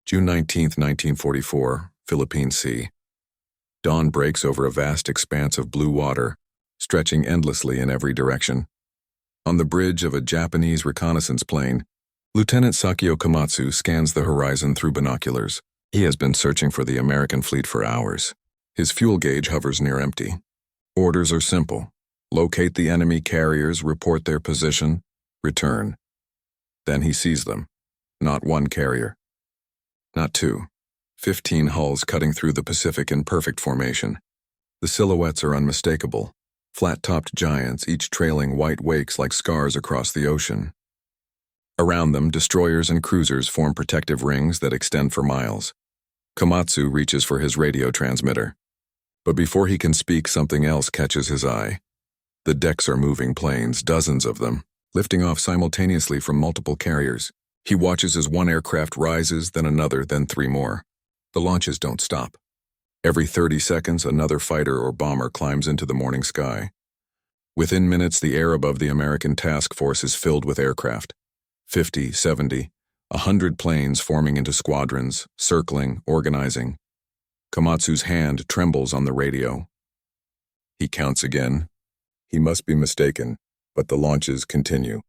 June 19, 1944, Philippine Sea. Dawn breaks over a vast expanse of blue water, stretching endlessly in every direction. On the bridge of a Japanese reconnaissance plane, Lieutenant Sakio Komatsu scans the horizon through binoculars. He has been searching for the American fleet for hours. His fuel gauge hovers near empty. Orders are simple. Locate the enemy carriers, report their position, return. Then he sees them. Not one carrier. Not two. 15 hulls cutting through the Pacific in perfect formation. The silhouettes are unmistakable. Flat-topped giants, each trailing white wakes like scars across the ocean. Around them, destroyers and cruisers form protective rings that extend for miles. Komatsu reaches for his radio transmitter. But before he can speak, something else catches his eye. The decks are moving planes, dozens of them, lifting off simultaneously from multiple carriers. He watches as one aircraft rises, then another, then three more. The launches don't stop. Every 30 seconds, another fighter or bomber climbs into the morning sky. Within minutes, the air above the American task force is filled with aircraft. 50, 70, 100 planes forming into squadrons, circling, organizing. Komatsu's hand trembles on the radio. He counts again. He must be mistaken, but the launches continue.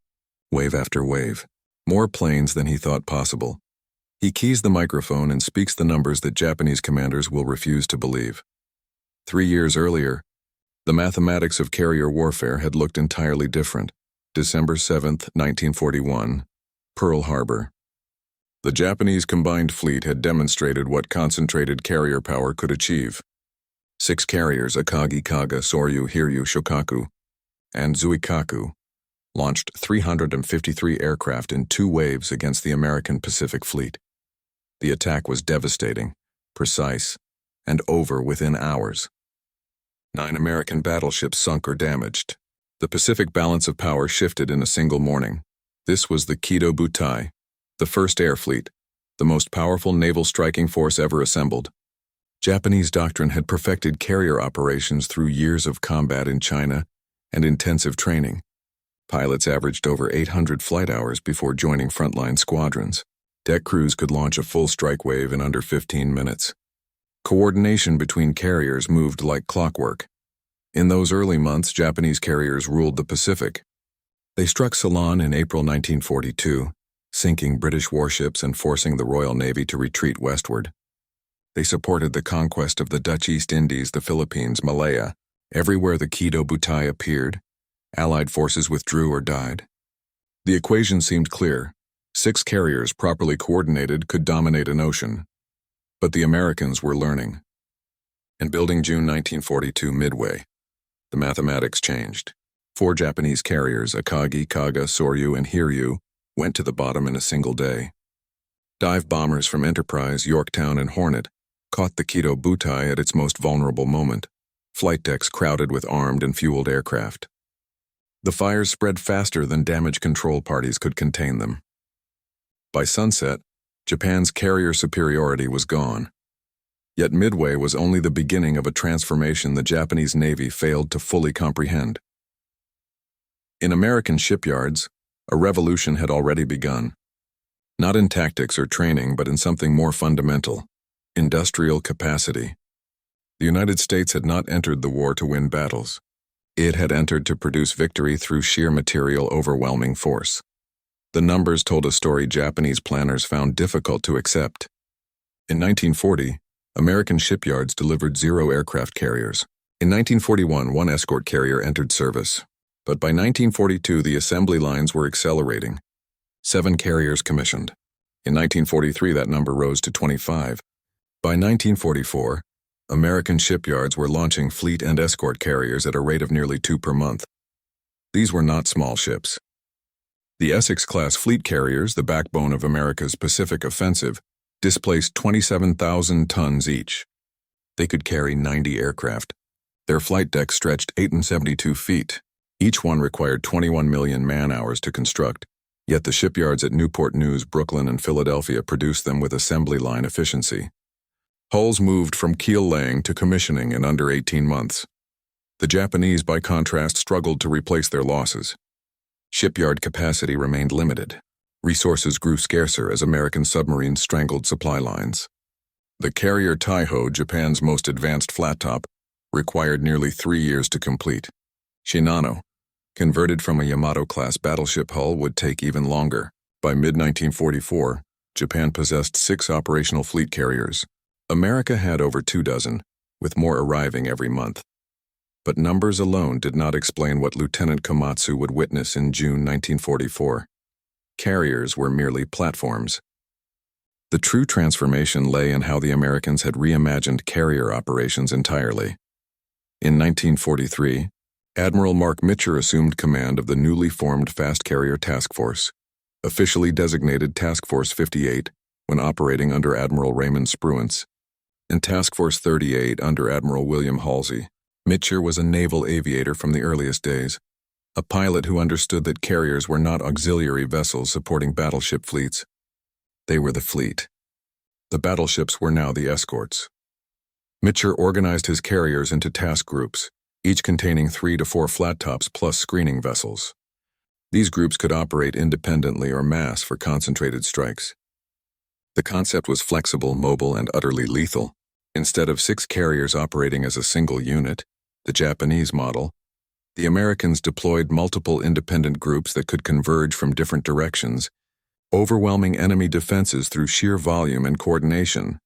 Wave after wave. More planes than he thought possible. He keys the microphone and speaks the numbers that Japanese commanders will refuse to believe. 3 years earlier, the mathematics of carrier warfare had looked entirely different. December 7, 1941, Pearl Harbor. The Japanese combined fleet had demonstrated what concentrated carrier power could achieve. 6 carriers, Akagi, Kaga, Soryu, Hiryu, Shokaku, and Zuikaku, launched 353 aircraft in 2 waves against the American Pacific Fleet. The attack was devastating, precise, and over within hours. 9 American battleships sunk or damaged. The Pacific balance of power shifted in a single morning. This was the WWII, the first air fleet, the most powerful naval striking force ever assembled. Japanese doctrine had perfected carrier operations through years of combat in China and intensive training. Pilots averaged over 800 flight hours before joining frontline squadrons. Deck crews could launch a full strike wave in under 15 minutes. Coordination between carriers moved like clockwork. In those early months, Japanese carriers ruled the Pacific. They struck Ceylon in April 1942, sinking British warships and forcing the Royal Navy to retreat westward. They supported the conquest of the Dutch East Indies, the Philippines, Malaya. Everywhere the WWII appeared, Allied forces withdrew or died. The equation seemed clear. 6 carriers properly coordinated could dominate an ocean. But the Americans were learning. In building June 1942 Midway, the mathematics changed. 4 Japanese carriers, Akagi, Kaga, Soryu, and Hiryu, went to the bottom in a single day. Dive bombers from Enterprise, Yorktown, and Hornet caught the WWII at its most vulnerable moment. Flight decks crowded with armed and fueled aircraft. The fires spread faster than damage control parties could contain them. By sunset, Japan's carrier superiority was gone. Yet Midway was only the beginning of a transformation the Japanese Navy failed to fully comprehend. In American shipyards, a revolution had already begun. Not in tactics or training, but in something more fundamental: industrial capacity. The United States had not entered the war to win battles. It had entered to produce victory through sheer material overwhelming force. The numbers told a story Japanese planners found difficult to accept. In 1940, American shipyards delivered 0 aircraft carriers. In 1941, 1 escort carrier entered service. But by 1942, the assembly lines were accelerating. 7 carriers commissioned. In 1943, that number rose to 25. By 1944, American shipyards were launching fleet and escort carriers at a rate of nearly 2 per month. These were not small ships. The Essex-class fleet carriers, the backbone of America's Pacific offensive, displaced 27,000 tons each. They could carry 90 aircraft. Their flight decks stretched 872 feet. Each one required 21 million man-hours to construct, yet the shipyards at Newport News, Brooklyn, and Philadelphia produced them with assembly line efficiency. Hulls moved from keel laying to commissioning in under 18 months. The Japanese, by contrast, struggled to replace their losses. Shipyard capacity remained limited. Resources grew scarcer as American submarines strangled supply lines. The carrier Taiho, Japan's most advanced flat-top, required nearly 3 years to complete. Shinano, converted from a Yamato-class battleship hull, would take even longer. By mid-1944, Japan possessed 6 operational fleet carriers. America had over 2 dozen, with more arriving every month. But numbers alone did not explain what Lieutenant Komatsu would witness in June 1944. Carriers were merely platforms. The true transformation lay in how the Americans had reimagined carrier operations entirely. In 1943, Admiral Mark Mitcher assumed command of the newly formed Fast Carrier Task Force, officially designated Task Force 58 when operating under Admiral Raymond Spruance, and Task Force 38 under Admiral William Halsey. Mitcher was a naval aviator from the earliest days, a pilot who understood that carriers were not auxiliary vessels supporting battleship fleets. They were the fleet. The battleships were now the escorts. Mitcher organized his carriers into task groups, each containing 3 to 4 flat tops plus screening vessels. These groups could operate independently or mass for concentrated strikes. The concept was flexible, mobile, and utterly lethal. Instead of 6 carriers operating as a single unit, the Japanese model, the Americans deployed multiple independent groups that could converge from different directions, overwhelming enemy defenses through sheer volume and coordination.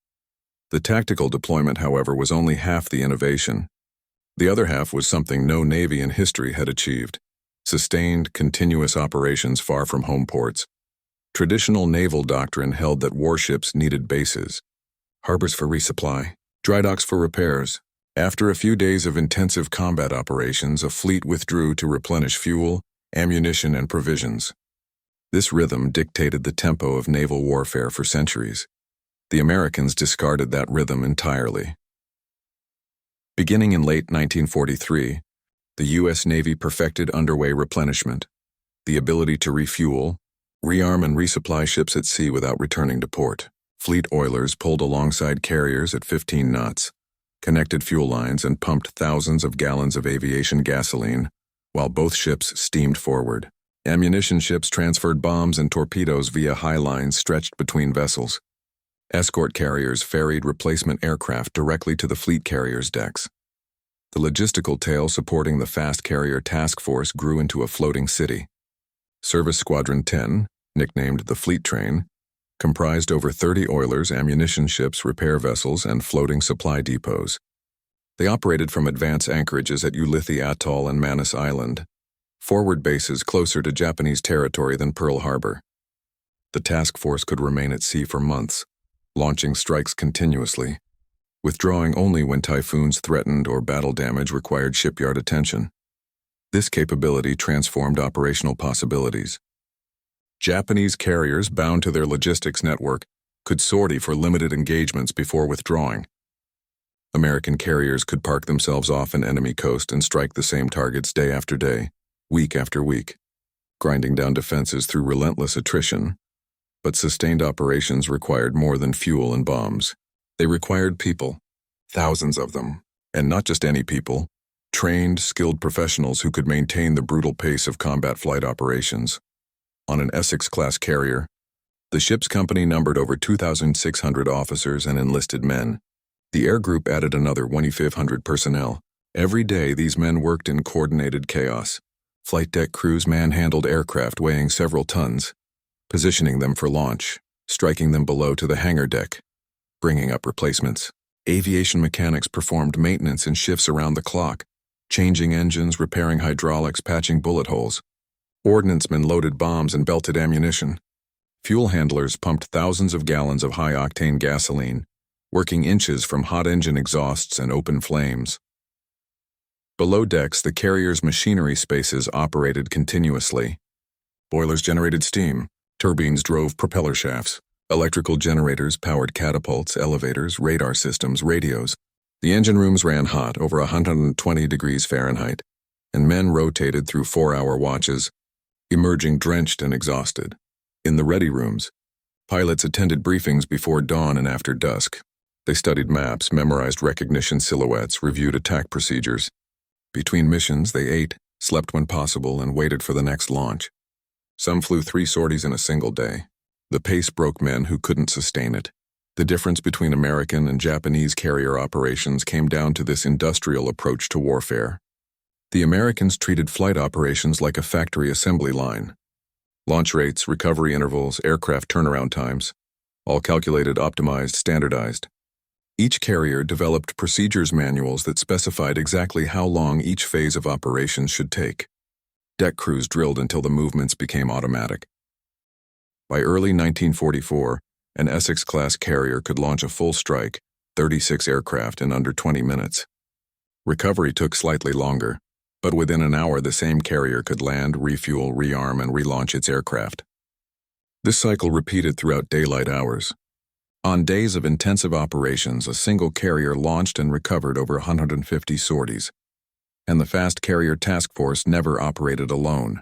The tactical deployment, however, was only half the innovation. The other half was something no navy in history had achieved: sustained, continuous operations far from home ports. Traditional naval doctrine held that warships needed bases, harbors for resupply, dry docks for repairs. After a few days of intensive combat operations, a fleet withdrew to replenish fuel, ammunition, and provisions. This rhythm dictated the tempo of naval warfare for centuries. The Americans discarded that rhythm entirely. Beginning in late 1943, the U.S. Navy perfected underway replenishment, the ability to refuel, rearm, and resupply ships at sea without returning to port. Fleet oilers pulled alongside carriers at 15 knots, connected fuel lines, and pumped thousands of gallons of aviation gasoline, while both ships steamed forward. Ammunition ships transferred bombs and torpedoes via high lines stretched between vessels. Escort carriers ferried replacement aircraft directly to the fleet carriers' decks. The logistical tail supporting the Fast Carrier Task Force grew into a floating city. Service Squadron 10, nicknamed the Fleet Train, comprised over 30 oilers, ammunition ships, repair vessels, and floating supply depots. They operated from advance anchorages at Ulithi Atoll and Manus Island, forward bases closer to Japanese territory than Pearl Harbor. The task force could remain at sea for months, launching strikes continuously, withdrawing only when typhoons threatened or battle damage required shipyard attention. This capability transformed operational possibilities. Japanese carriers bound to their logistics network could sortie for limited engagements before withdrawing. American carriers could park themselves off an enemy coast and strike the same targets day after day, week after week, grinding down defenses through relentless attrition. But sustained operations required more than fuel and bombs. They required people, thousands of them, and not just any people, trained, skilled professionals who could maintain the brutal pace of combat flight operations. On an Essex-class carrier, the ship's company numbered over 2,600 officers and enlisted men. The air group added another 2,500 personnel. Every day, these men worked in coordinated chaos. Flight deck crews manhandled aircraft weighing several tons, positioning them for launch, striking them below to the hangar deck, bringing up replacements. Aviation mechanics performed maintenance in shifts around the clock, changing engines, repairing hydraulics, patching bullet holes. Ordnancemen loaded bombs and belted ammunition. Fuel handlers pumped thousands of gallons of high-octane gasoline, working inches from hot engine exhausts and open flames. Below decks, the carrier's machinery spaces operated continuously. Boilers generated steam, turbines drove propeller shafts, electrical generators powered catapults, elevators, radar systems, radios. The engine rooms ran hot, over 120 degrees Fahrenheit, and men rotated through 4-hour watches, emerging drenched and exhausted. In the ready rooms, pilots attended briefings before dawn and after dusk. They studied maps, memorized recognition silhouettes, reviewed attack procedures. Between missions, they ate, slept when possible, and waited for the next launch. Some flew 3 sorties in a single day. The pace broke men who couldn't sustain it. The difference between American and Japanese carrier operations came down to this industrial approach to warfare. The Americans treated flight operations like a factory assembly line. Launch rates, recovery intervals, aircraft turnaround times, all calculated, optimized, standardized. Each carrier developed procedures manuals that specified exactly how long each phase of operations should take. Deck crews drilled until the movements became automatic. By early 1944, an Essex-class carrier could launch a full strike, 36 aircraft in under 20 minutes. Recovery took slightly longer, but within an hour the same carrier could land, refuel, rearm, and relaunch its aircraft. This cycle repeated throughout daylight hours. On days of intensive operations, a single carrier launched and recovered over 150 sorties. And the Fast Carrier Task Force never operated alone.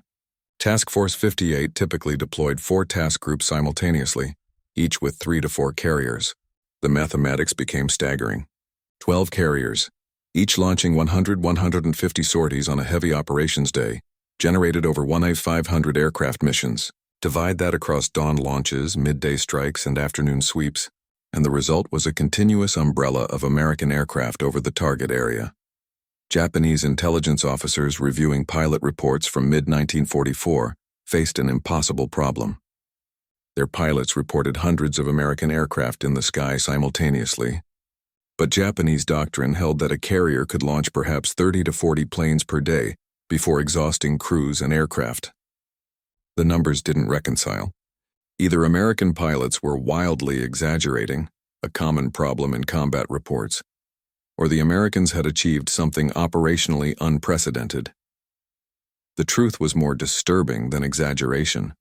Task Force 58 typically deployed 4 task groups simultaneously, each with 3 to 4 carriers. The mathematics became staggering. 12 carriers, each launching 150 sorties on a heavy operations day, generated over 1,500 aircraft missions. Divide that across dawn launches, midday strikes, and afternoon sweeps, and the result was a continuous umbrella of American aircraft over the target area. Japanese intelligence officers reviewing pilot reports from mid-1944 faced an impossible problem. Their pilots reported hundreds of American aircraft in the sky simultaneously, but Japanese doctrine held that a carrier could launch perhaps 30 to 40 planes per day before exhausting crews and aircraft. The numbers didn't reconcile. Either American pilots were wildly exaggerating, a common problem in combat reports, or the Americans had achieved something operationally unprecedented. The truth was more disturbing than exaggeration.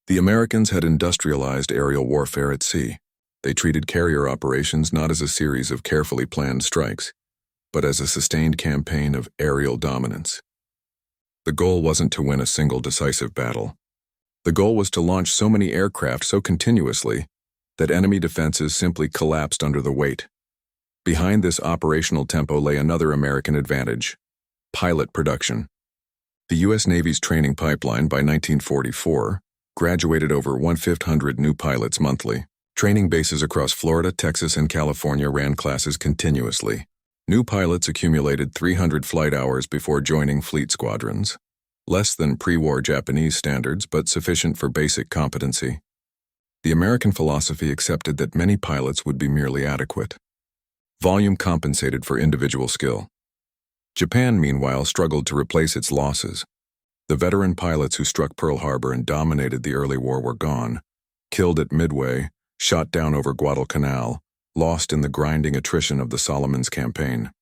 The Americans had industrialized aerial warfare at sea. They treated carrier operations not as a series of carefully planned strikes, but as a sustained campaign of aerial dominance. The goal wasn't to win a single decisive battle. The goal was to launch so many aircraft so continuously that enemy defenses simply collapsed under the weight. Behind this operational tempo lay another American advantage: pilot production. The U.S. Navy's training pipeline by 1944 graduated over 1,500 new pilots monthly. Training bases across Florida, Texas, and California ran classes continuously. New pilots accumulated 300 flight hours before joining fleet squadrons. Less than pre-war Japanese standards, but sufficient for basic competency. The American philosophy accepted that many pilots would be merely adequate. Volume compensated for individual skill. Japan, meanwhile, struggled to replace its losses. The veteran pilots who struck Pearl Harbor and dominated the early war were gone, killed at Midway, shot down over Guadalcanal, lost in the grinding attrition of the Solomons campaign.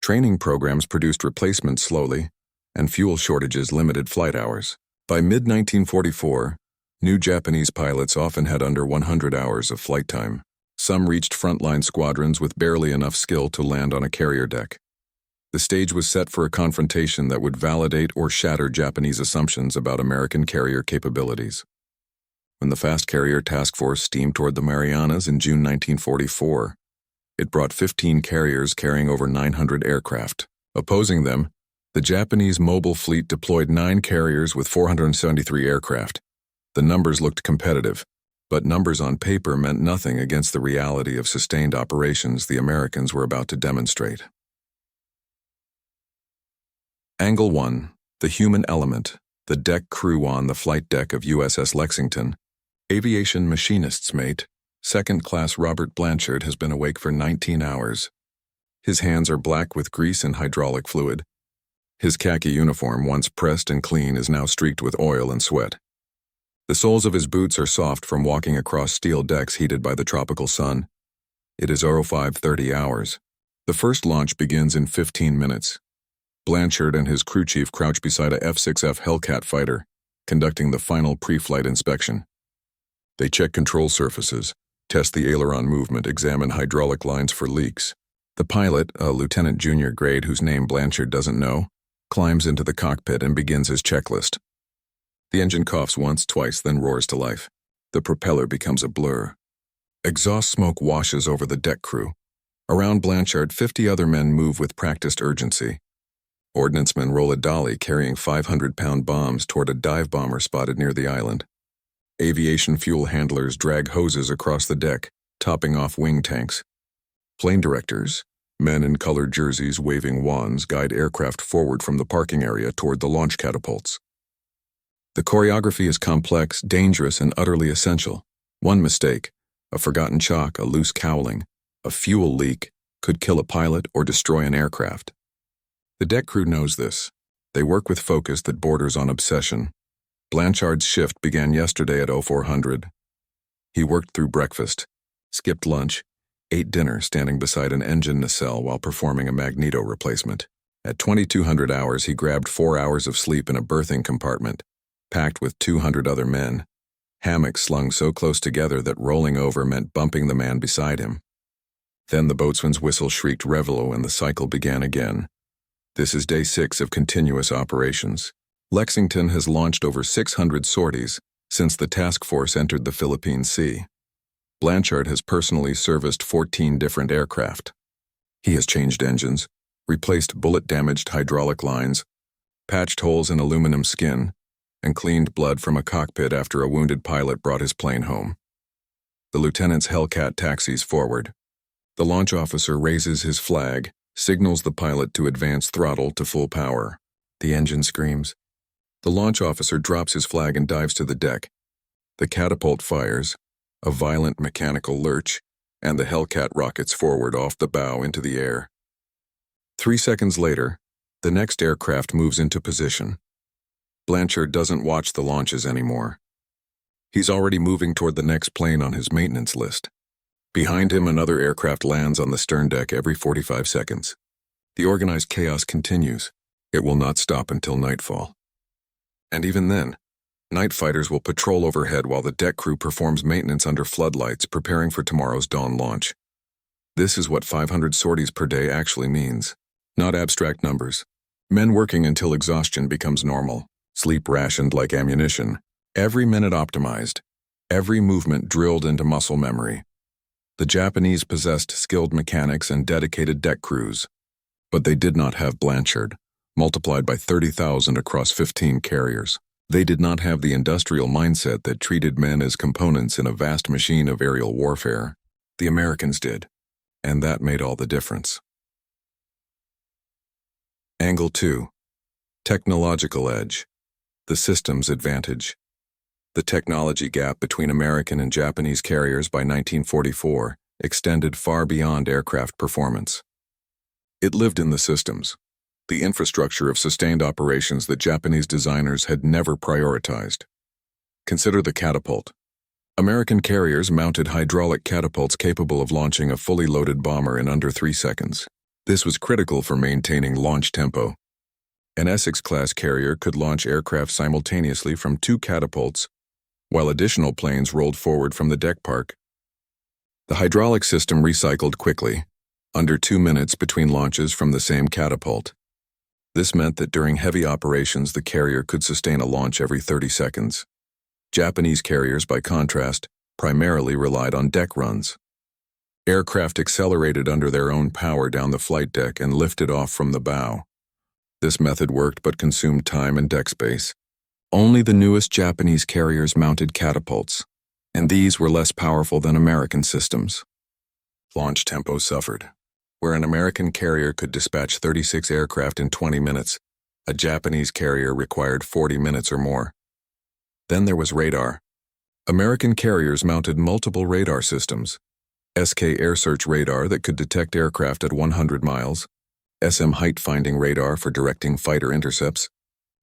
Training programs produced replacements slowly, and fuel shortages limited flight hours. By mid-1944, new Japanese pilots often had under 100 hours of flight time. Some reached frontline squadrons with barely enough skill to land on a carrier deck. The stage was set for a confrontation that would validate or shatter Japanese assumptions about American carrier capabilities. When the Fast Carrier Task Force steamed toward the Marianas in June 1944, it brought 15 carriers carrying over 900 aircraft. Opposing them, the Japanese mobile fleet deployed 9 carriers with 473 aircraft. The numbers looked competitive, but numbers on paper meant nothing against the reality of sustained operations the Americans were about to demonstrate. Angle 1. The human element. The deck crew on the flight deck of USS Lexington. Aviation machinist's mate, second-class Robert Blanchard, has been awake for 19 hours. His hands are black with grease and hydraulic fluid. His khaki uniform, once pressed and clean, is now streaked with oil and sweat. The soles of his boots are soft from walking across steel decks heated by the tropical sun. It is 05:30 hours. The first launch begins in 15 minutes. Blanchard and his crew chief crouch beside a F-6F Hellcat fighter, conducting the final pre-flight inspection. They check control surfaces, test the aileron movement, examine hydraulic lines for leaks. The pilot, a lieutenant junior grade whose name Blanchard doesn't know, climbs into the cockpit and begins his checklist. The engine coughs once, twice, then roars to life. The propeller becomes a blur. Exhaust smoke washes over the deck crew. Around Blanchard, 50 other men move with practiced urgency. Ordnancemen roll a dolly carrying 500-pound bombs toward a dive bomber spotted near the island. Aviation fuel handlers drag hoses across the deck, topping off wing tanks. Plane directors, men in colored jerseys waving wands, guide aircraft forward from the parking area toward the launch catapults. The choreography is complex, dangerous, and utterly essential. One mistake, a forgotten chock, a loose cowling, a fuel leak, could kill a pilot or destroy an aircraft. The deck crew knows this. They work with focus that borders on obsession. Blanchard's shift began yesterday at 0400. He worked through breakfast, skipped lunch, ate dinner standing beside an engine nacelle while performing a magneto replacement. At 2200 hours, he grabbed 4 hours of sleep in a berthing compartment, packed with 200 other men, hammocks slung so close together that rolling over meant bumping the man beside him. Then the boatswain's whistle shrieked reveille and the cycle began again. This is day 6 of continuous operations. Lexington has launched over 600 sorties since the task force entered the Philippine Sea. Blanchard has personally serviced 14 different aircraft. He has changed engines, replaced bullet-damaged hydraulic lines, patched holes in aluminum skin, and cleaned blood from a cockpit after a wounded pilot brought his plane home. The lieutenant's Hellcat taxis forward. The launch officer raises his flag, signals the pilot to advance throttle to full power. The engine screams. The launch officer drops his flag and dives to the deck. The catapult fires, a violent mechanical lurch, and the Hellcat rockets forward off the bow into the air. 3 seconds later, the next aircraft moves into position. Blanchard doesn't watch the launches anymore. He's already moving toward the next plane on his maintenance list. Behind him, another aircraft lands on the stern deck every 45 seconds. The organized chaos continues. It will not stop until nightfall. And even then, night fighters will patrol overhead while the deck crew performs maintenance under floodlights, preparing for tomorrow's dawn launch. This is what 500 sorties per day actually means, not abstract numbers. Men working until exhaustion becomes normal, sleep rationed like ammunition, every minute optimized, every movement drilled into muscle memory. The Japanese possessed skilled mechanics and dedicated deck crews, but they did not have Blanchard, multiplied by 30,000 across 15 carriers. They did not have the industrial mindset that treated men as components in a vast machine of aerial warfare. The Americans did, and that made all the difference. Angle 2. Technological edge. The systems advantage. The technology gap between American and Japanese carriers by 1944 extended far beyond aircraft performance. It lived in the systems, the infrastructure of sustained operations that Japanese designers had never prioritized. Consider the catapult. American carriers mounted hydraulic catapults capable of launching a fully loaded bomber in under 3 seconds. This was critical for maintaining launch tempo. An Essex-class carrier could launch aircraft simultaneously from 2 catapults, while additional planes rolled forward from the deck park. The hydraulic system recycled quickly, under 2 minutes between launches from the same catapult. This meant that during heavy operations, the carrier could sustain a launch every 30 seconds. Japanese carriers, by contrast, primarily relied on deck runs. Aircraft accelerated under their own power down the flight deck and lifted off from the bow. This method worked but consumed time and deck space. Only the newest Japanese carriers mounted catapults, and these were less powerful than American systems. Launch tempo suffered. Where an American carrier could dispatch 36 aircraft in 20 minutes, a Japanese carrier required 40 minutes or more. Then there was radar. American carriers mounted multiple radar systems: SK air search radar that could detect aircraft at 100 miles, SM height finding radar for directing fighter intercepts,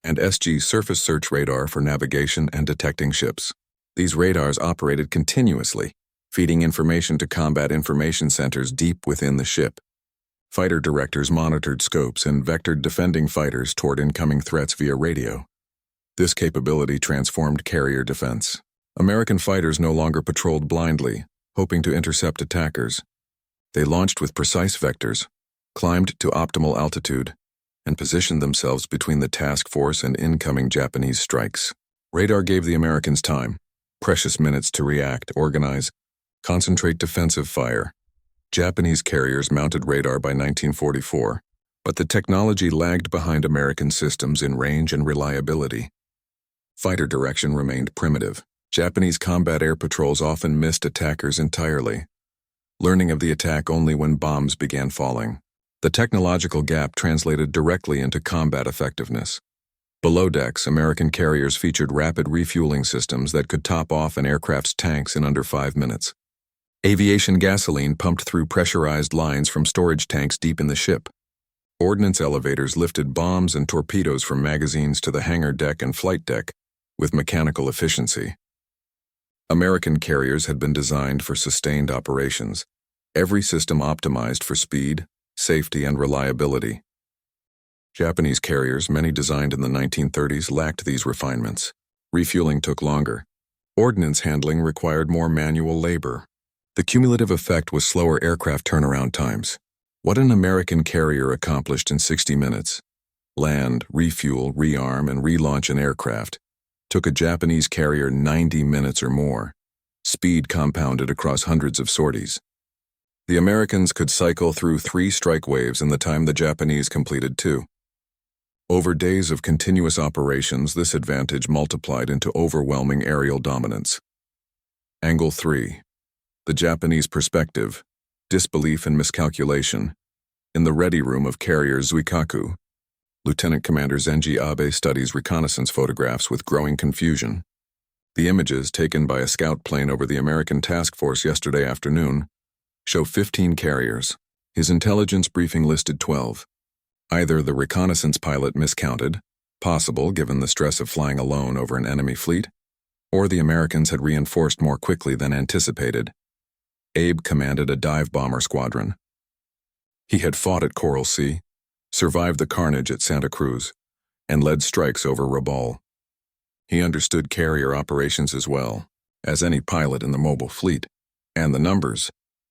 and SG surface search radar for navigation and detecting ships. These radars operated continuously, feeding information to combat information centers deep within the ship. Fighter directors monitored scopes and vectored defending fighters toward incoming threats via radio. This capability transformed carrier defense. American fighters no longer patrolled blindly, hoping to intercept attackers. They launched with precise vectors, climbed to optimal altitude, and positioned themselves between the task force and incoming Japanese strikes. Radar gave the Americans time, precious minutes to react, organize, concentrate defensive fire. Japanese carriers mounted radar by 1944, But the technology lagged behind American systems in range and reliability. Fighter direction remained primitive. Japanese combat air patrols often missed attackers entirely, learning of the attack only when bombs began falling. The technological gap translated directly into combat effectiveness. Below decks, American carriers featured rapid refueling systems that could top off an aircraft's tanks in under 5 minutes. Aviation gasoline pumped through pressurized lines from storage tanks deep in the ship. Ordnance elevators lifted bombs and torpedoes from magazines to the hangar deck and flight deck with mechanical efficiency. American carriers had been designed for sustained operations, every system optimized for speed, safety, and reliability. Japanese carriers, many designed in the 1930s, lacked these refinements. Refueling took longer. Ordnance handling required more manual labor. The cumulative effect was slower aircraft turnaround times. What an American carrier accomplished in 60 minutes. Land, refuel, rearm, and relaunch an aircraft took a Japanese carrier 90 minutes or more. Speed compounded across hundreds of sorties. The Americans could cycle through 3 strike waves in the time the Japanese completed 2. Over days of continuous operations, this advantage multiplied into overwhelming aerial dominance. Angle 3. The Japanese perspective, disbelief and miscalculation. In the ready room of carrier Zuikaku, Lieutenant Commander Zenji Abe studies reconnaissance photographs with growing confusion. The images taken by a scout plane over the American task force yesterday afternoon show 15 carriers. His intelligence briefing listed 12. Either the reconnaissance pilot miscounted, possible given the stress of flying alone over an enemy fleet, or the Americans had reinforced more quickly than anticipated. Abe commanded a dive bomber squadron. He had fought at Coral Sea, survived the carnage at Santa Cruz, and led strikes over Rabaul. He understood carrier operations as well as any pilot in the mobile fleet, and the numbers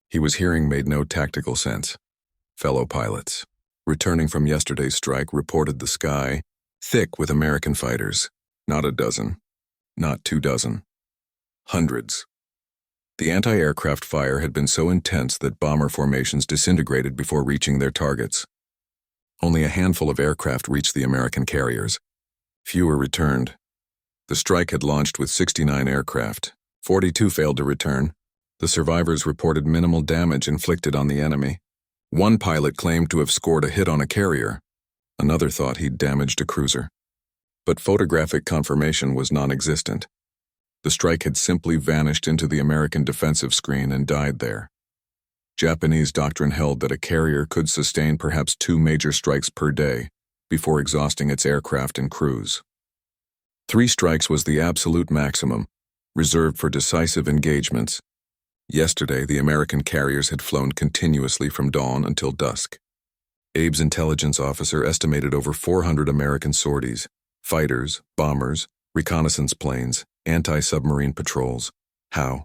he was hearing made no tactical sense. Fellow pilots, returning from yesterday's strike, reported the sky thick with American fighters. Not a dozen, not 2 dozen. Hundreds. The anti-aircraft fire had been so intense that bomber formations disintegrated before reaching their targets. Only a handful of aircraft reached the American carriers. Fewer returned. The strike had launched with 69 aircraft. 42 failed to return. The survivors reported minimal damage inflicted on the enemy. One pilot claimed to have scored a hit on a carrier. Another thought he'd damaged a cruiser. But photographic confirmation was non-existent. The strike had simply vanished into the American defensive screen and died there. Japanese doctrine held that a carrier could sustain perhaps 2 major strikes per day before exhausting its aircraft and crews. 3 strikes was the absolute maximum, reserved for decisive engagements. Yesterday, the American carriers had flown continuously from dawn until dusk. Abe's intelligence officer estimated over 400 American sorties, fighters, bombers, reconnaissance planes, anti-submarine patrols. How?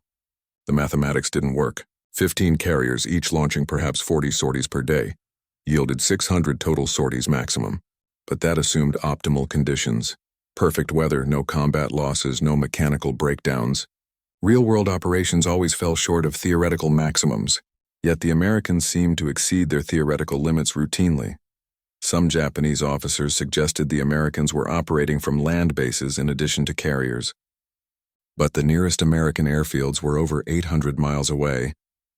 The mathematics didn't work. 15 carriers, each launching perhaps 40 sorties per day, yielded 600 total sorties maximum. But that assumed optimal conditions. Perfect weather, no combat losses, no mechanical breakdowns. Real-world operations always fell short of theoretical maximums, yet the Americans seemed to exceed their theoretical limits routinely. Some Japanese officers suggested the Americans were operating from land bases in addition to carriers. But the nearest American airfields were over 800 miles away,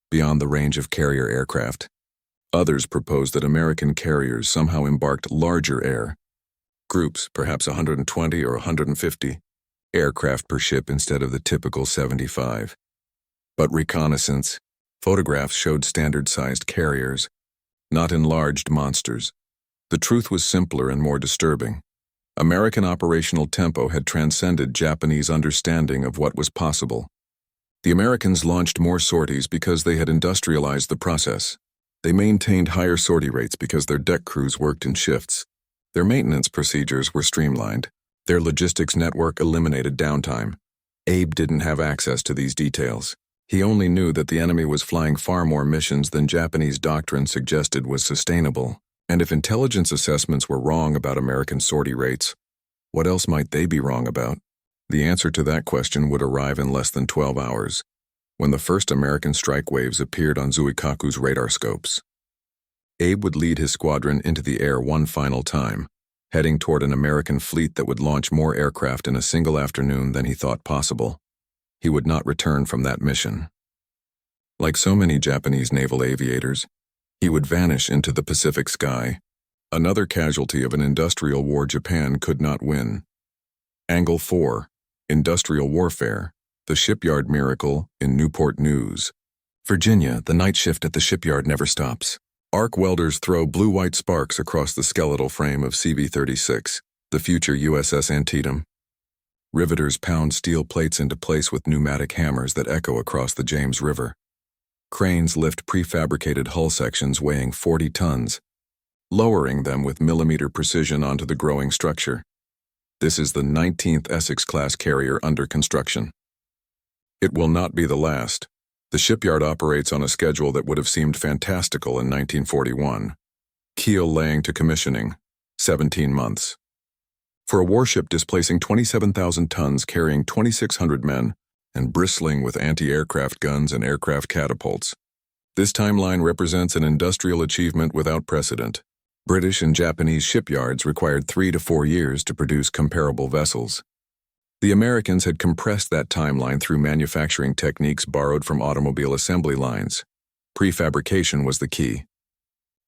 beyond the range of carrier aircraft. Others proposed that American carriers somehow embarked larger groups, perhaps 120 or 150, aircraft per ship instead of the typical 75. But reconnaissance photographs showed standard-sized carriers, not enlarged monsters. The truth was simpler and more disturbing. American operational tempo had transcended Japanese understanding of what was possible. The Americans launched more sorties because they had industrialized the process. They maintained higher sortie rates because their deck crews worked in shifts. Their maintenance procedures were streamlined. Their logistics network eliminated downtime. Abe didn't have access to these details. He only knew that the enemy was flying far more missions than Japanese doctrine suggested was sustainable. And if intelligence assessments were wrong about American sortie rates, what else might they be wrong about? The answer to that question would arrive in less than 12 hours, when the first American strike waves appeared on Zuikaku's radar scopes. Abe would lead his squadron into the air one final time, heading toward an American fleet that would launch more aircraft in a single afternoon than he thought possible. He would not return from that mission. Like so many Japanese naval aviators, he would vanish into the Pacific sky, another casualty of an industrial war Japan could not win. Angle 4, Industrial Warfare, the Shipyard Miracle in Newport News. Virginia, the night shift at the shipyard never stops. Arc welders throw blue-white sparks across the skeletal frame of CV-36, the future USS Antietam. Riveters pound steel plates into place with pneumatic hammers that echo across the James River. Cranes lift prefabricated hull sections weighing 40 tons, lowering them with millimeter precision onto the growing structure. This is the 19th Essex-class carrier under construction. It will not be the last. The shipyard operates on a schedule that would have seemed fantastical in 1941. Keel laying to commissioning, 17 months. For a warship displacing 27,000 tons, carrying 2,600 men, and bristling with anti-aircraft guns and aircraft catapults, this timeline represents an industrial achievement without precedent. British and Japanese shipyards required 3 to 4 years to produce comparable vessels. The Americans had compressed that timeline through manufacturing techniques borrowed from automobile assembly lines. Prefabrication was the key.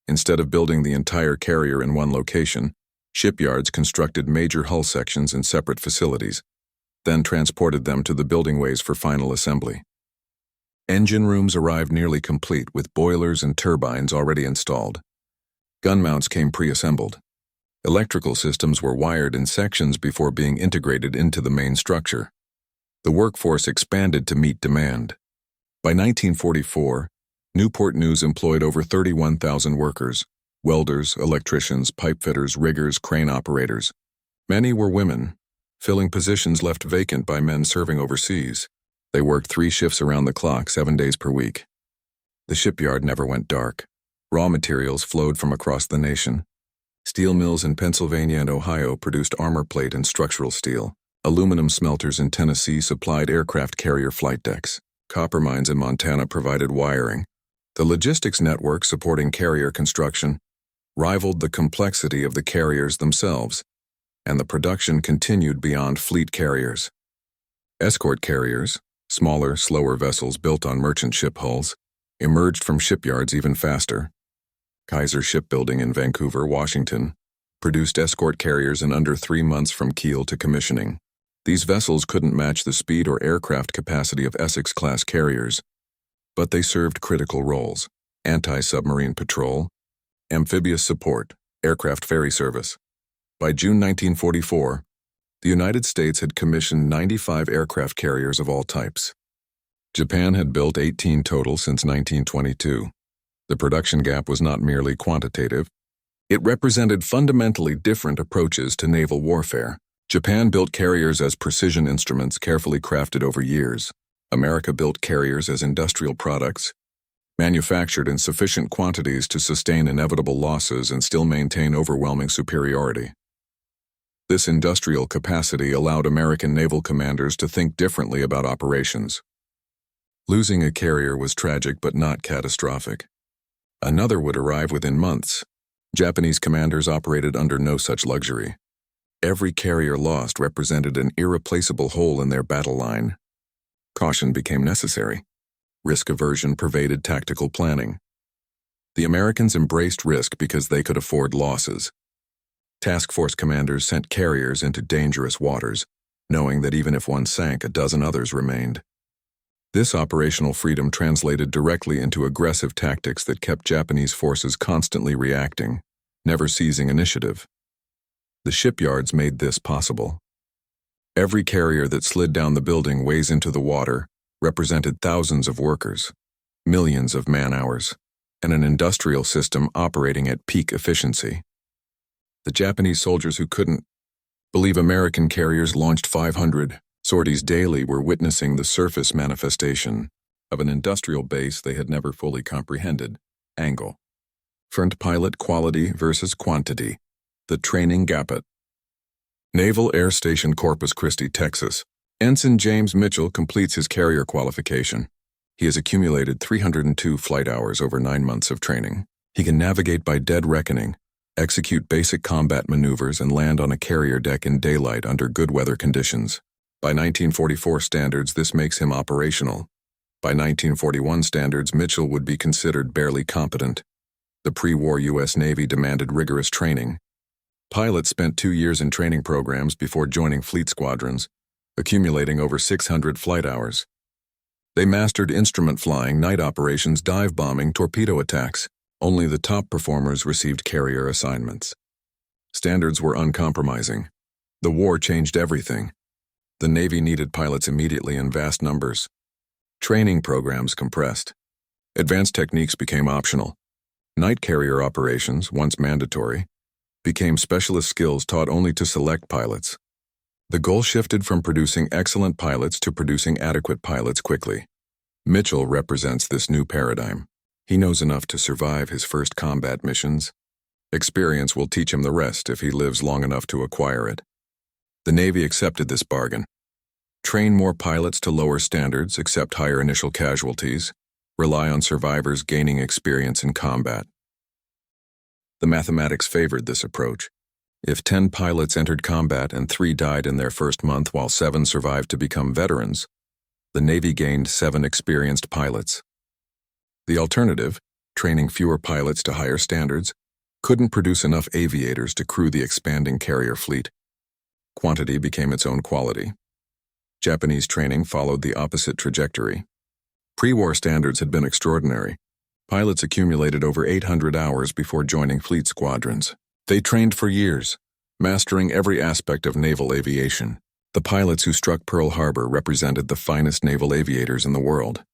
Instead of building the entire carrier in one location, shipyards constructed major hull sections in separate facilities, then transported them to the building ways for final assembly. Engine rooms arrived nearly complete with boilers and turbines already installed. Gun mounts came pre-assembled. Electrical systems were wired in sections before being integrated into the main structure. The workforce expanded to meet demand. By 1944, Newport News employed over 31,000 workers, welders, electricians, pipefitters, riggers, crane operators. Many were women, filling positions left vacant by men serving overseas. They worked 3 shifts around the clock, 7 days per week. The shipyard never went dark. Raw materials flowed from across the nation. Steel mills in Pennsylvania and Ohio produced armor plate and structural steel. Aluminum smelters in Tennessee supplied aircraft carrier flight decks. Copper mines in Montana provided wiring. The logistics network supporting carrier construction rivaled the complexity of the carriers themselves, and the production continued beyond fleet carriers. Escort carriers, smaller, slower vessels built on merchant ship hulls, emerged from shipyards even faster. Kaiser Shipbuilding in Vancouver, Washington, produced escort carriers in under 3 months from keel to commissioning. These vessels couldn't match the speed or aircraft capacity of Essex-class carriers, but they served critical roles: anti-submarine patrol, amphibious support, aircraft ferry service. By June 1944, the United States had commissioned 95 aircraft carriers of all types. Japan had built 18 total since 1922. The production gap was not merely quantitative. It represented fundamentally different approaches to naval warfare. Japan built carriers as precision instruments carefully crafted over years. America built carriers as industrial products, manufactured in sufficient quantities to sustain inevitable losses and still maintain overwhelming superiority. This industrial capacity allowed American naval commanders to think differently about operations. Losing a carrier was tragic but not catastrophic. Another would arrive within months. Japanese commanders operated under no such luxury. Every carrier lost represented an irreplaceable hole in their battle line. Caution became necessary. Risk aversion pervaded tactical planning. The Americans embraced risk because they could afford losses. Task force commanders sent carriers into dangerous waters, knowing that even if one sank, a dozen others remained. This operational freedom translated directly into aggressive tactics that kept Japanese forces constantly reacting, never seizing initiative. The shipyards made this possible. Every carrier that slid down the building ways into the water represented thousands of workers, millions of man-hours, and an industrial system operating at peak efficiency. The Japanese soldiers who couldn't believe American carriers launched 500 sorties daily were witnessing the surface manifestation of an industrial base they had never fully comprehended. Angle. Front pilot quality versus quantity. The training gap at Naval Air Station Corpus Christi, Texas. Ensign James Mitchell completes his carrier qualification. He has accumulated 302 flight hours over 9 months of training. He can navigate by dead reckoning, execute basic combat maneuvers, and land on a carrier deck in daylight under good weather conditions. By 1944 standards, this makes him operational. By 1941 standards, Mitchell would be considered barely competent. The pre-war U.S. Navy demanded rigorous training. Pilots spent 2 years in training programs before joining fleet squadrons, accumulating over 600 flight hours. They mastered instrument flying, night operations, dive bombing, torpedo attacks. Only the top performers received carrier assignments. Standards were uncompromising. The war changed everything. The Navy needed pilots immediately in vast numbers. Training programs compressed. Advanced techniques became optional. Night carrier operations, once mandatory, became specialist skills taught only to select pilots. The goal shifted from producing excellent pilots to producing adequate pilots quickly. Mitchell represents this new paradigm. He knows enough to survive his first combat missions. Experience will teach him the rest if he lives long enough to acquire it. The Navy accepted this bargain. Train more pilots to lower standards, accept higher initial casualties, rely on survivors gaining experience in combat. The mathematics favored this approach. If 10 pilots entered combat and 3 died in their first month while 7 survived to become veterans, the Navy gained 7 experienced pilots. The alternative, training fewer pilots to higher standards, couldn't produce enough aviators to crew the expanding carrier fleet. Quantity became its own quality. Japanese training followed the opposite trajectory. Pre-war standards had been extraordinary. Pilots accumulated over 800 hours before joining fleet squadrons. They trained for years, mastering every aspect of naval aviation. The pilots who struck Pearl Harbor represented the finest naval aviators in the world.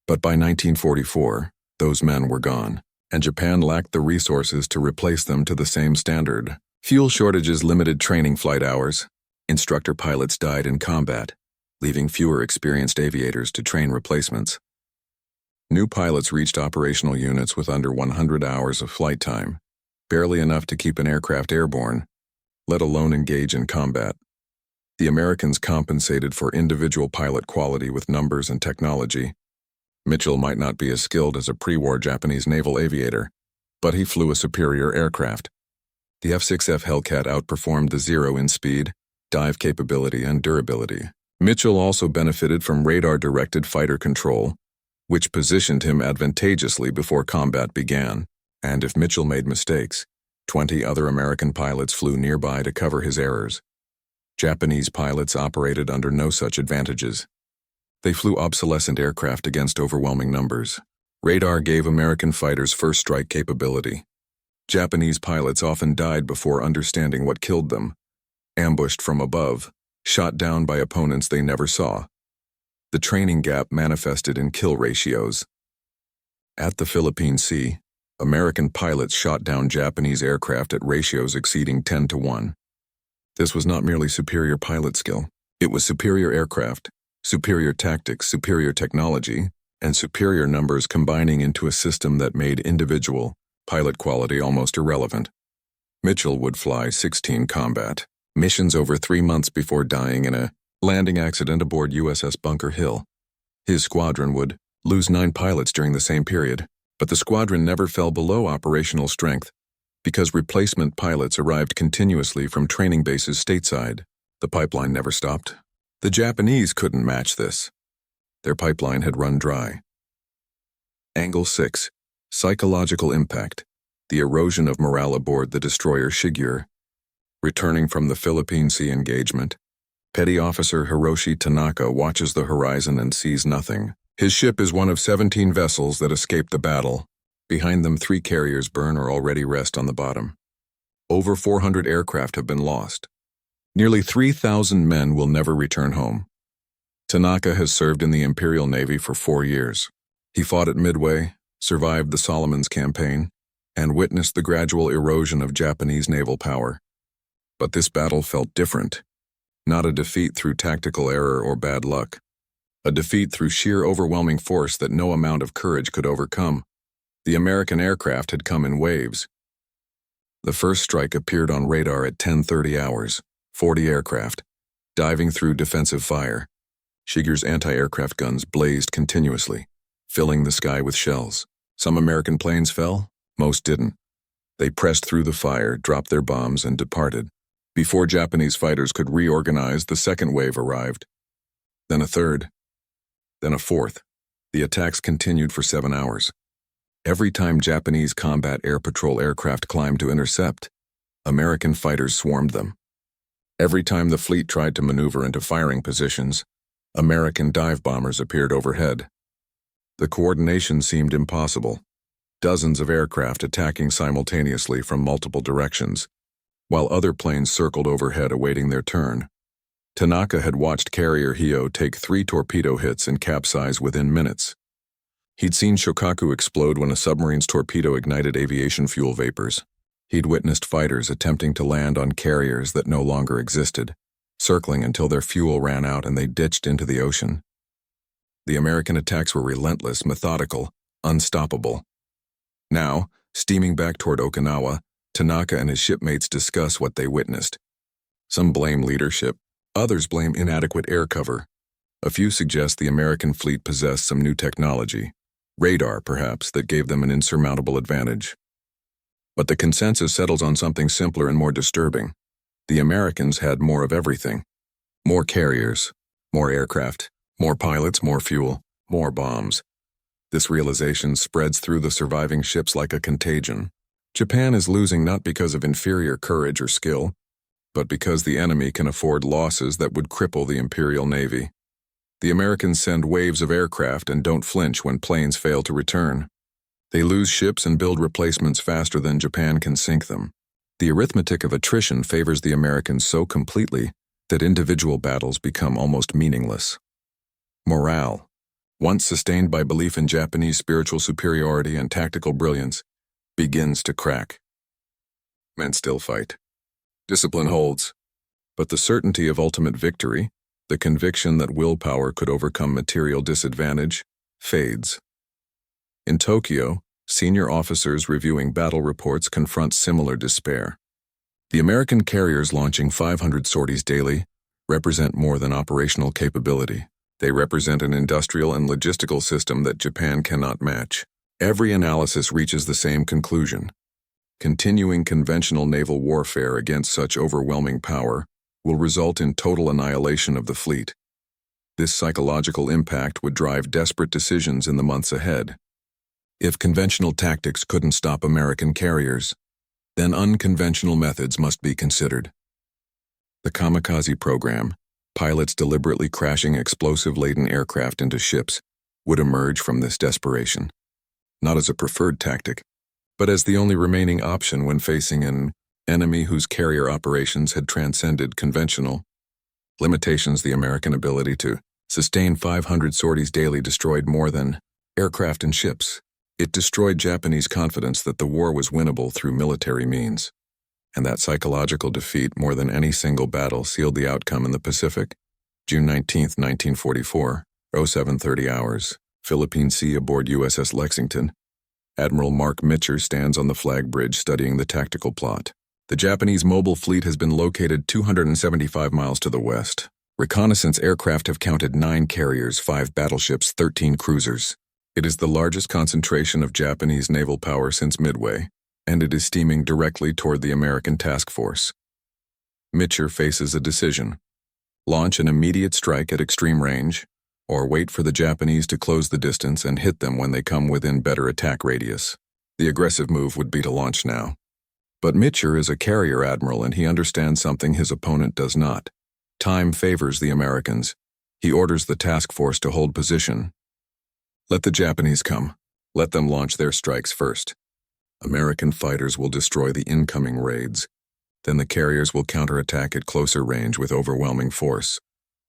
But by 1944, those men were gone, and Japan lacked the resources to replace them to the same standard. Fuel shortages limited training flight hours. Instructor pilots died in combat, leaving fewer experienced aviators to train replacements. New pilots reached operational units with under 100 hours of flight time, barely enough to keep an aircraft airborne, let alone engage in combat. The Americans compensated for individual pilot quality with numbers and technology. Mitchell might not be as skilled as a pre-war Japanese naval aviator, but he flew a superior aircraft. The F-6F Hellcat outperformed the Zero in speed, dive capability, and durability. Mitchell also benefited from radar-directed fighter control, which positioned him advantageously before combat began, and if Mitchell made mistakes, 20 other American pilots flew nearby to cover his errors. Japanese pilots operated under no such advantages. They flew obsolescent aircraft against overwhelming numbers. Radar gave American fighters first strike capability. Japanese pilots often died before understanding what killed them, ambushed from above, shot down by opponents they never saw. The training gap manifested in kill ratios. At the Philippine Sea, American pilots shot down Japanese aircraft at ratios exceeding 10 to 1. This was not merely superior pilot skill. It was superior aircraft, superior tactics, superior technology, and superior numbers combining into a system that made individual pilot quality almost irrelevant. Mitchell would fly 16 combat missions over 3 months before dying in a landing accident aboard USS Bunker Hill. His squadron would lose 9 pilots during the same period, but the squadron never fell below operational strength because replacement pilots arrived continuously from training bases stateside. The pipeline never stopped. The Japanese couldn't match this. Their pipeline had run dry. Angle 6. Psychological impact. The erosion of morale aboard the destroyer Shigure. Returning from the Philippine Sea engagement, Petty Officer Hiroshi Tanaka watches the horizon and sees nothing. His ship is one of 17 vessels that escaped the battle. Behind them, 3 carriers burn or already rest on the bottom. Over 400 aircraft have been lost. Nearly 3,000 men will never return home. Tanaka has served in the Imperial Navy for 4 years. He fought at Midway, survived the Solomons campaign, and witnessed the gradual erosion of Japanese naval power. But this battle felt different. Not a defeat through tactical error or bad luck. A defeat through sheer overwhelming force that no amount of courage could overcome. The American aircraft had come in waves. The first strike appeared on radar at 10:30 hours, 40 aircraft, diving through defensive fire. Shigure's anti-aircraft guns blazed continuously, filling the sky with shells. Some American planes fell, Most didn't. They pressed through the fire, dropped their bombs, and departed. Before Japanese fighters could reorganize, the second wave arrived. Then a third. Then a fourth. The attacks continued for 7 hours. Every time Japanese combat air patrol aircraft climbed to intercept, American fighters swarmed them. Every time the fleet tried to maneuver into firing positions, American dive bombers appeared overhead. The coordination seemed impossible. Dozens of aircraft attacking simultaneously from multiple directions, while other planes circled overhead awaiting their turn. Tanaka had watched carrier Hio take 3 torpedo hits and capsize within minutes. He'd seen Shokaku explode when a submarine's torpedo ignited aviation fuel vapors. He'd witnessed fighters attempting to land on carriers that no longer existed, circling until their fuel ran out and they ditched into the ocean. The American attacks were relentless, methodical, unstoppable. Now, steaming back toward Okinawa, Tanaka and his shipmates discuss what they witnessed. Some blame leadership, others blame inadequate air cover. A few suggest the American fleet possessed some new technology, radar perhaps, that gave them an insurmountable advantage. But the consensus settles on something simpler and more disturbing. The Americans had more of everything. More carriers, more aircraft, more pilots, more fuel, more bombs. This realization spreads through the surviving ships like a contagion. Japan is losing not because of inferior courage or skill, but because the enemy can afford losses that would cripple the Imperial Navy. The Americans send waves of aircraft and don't flinch when planes fail to return. They lose ships and build replacements faster than Japan can sink them. The arithmetic of attrition favors the Americans so completely that individual battles become almost meaningless. Morale, once sustained by belief in Japanese spiritual superiority and tactical brilliance, begins to crack. Men still fight. Discipline holds, but the certainty of ultimate victory, the conviction that willpower could overcome material disadvantage, fades. In Tokyo, senior officers reviewing battle reports confront similar despair. The American carriers launching 500 sorties daily represent more than operational capability. They represent an industrial and logistical system that Japan cannot match. Every analysis reaches the same conclusion. Continuing conventional naval warfare against such overwhelming power will result in total annihilation of the fleet. This psychological impact would drive desperate decisions in the months ahead. If conventional tactics couldn't stop American carriers, then unconventional methods must be considered. The kamikaze program, pilots deliberately crashing explosive-laden aircraft into ships, would emerge from this desperation. Not as a preferred tactic, but as the only remaining option when facing an enemy whose carrier operations had transcended conventional limitations. The American ability to sustain 500 sorties daily destroyed more than aircraft and ships. It destroyed Japanese confidence that the war was winnable through military means. And that psychological defeat, more than any single battle, sealed the outcome in the Pacific. June 19, 1944, 07:30 hours, Philippine Sea aboard USS Lexington. Admiral Mark Mitcher stands on the flag bridge studying the tactical plot. The Japanese mobile fleet has been located 275 miles to the west. Reconnaissance aircraft have counted 9 carriers, 5 battleships, 13 cruisers. It is the largest concentration of Japanese naval power since Midway, and it is steaming directly toward the American task force. Mitcher faces a decision: launch an immediate strike at extreme range, or wait for the Japanese to close the distance and hit them when they come within better attack radius. The aggressive move would be to launch now. But Mitcher is a carrier admiral and he understands something his opponent does not. Time favors the Americans. He orders the task force to hold position. Let the Japanese come. Let them launch their strikes first. American fighters will destroy the incoming raids. Then the carriers will counterattack at closer range with overwhelming force.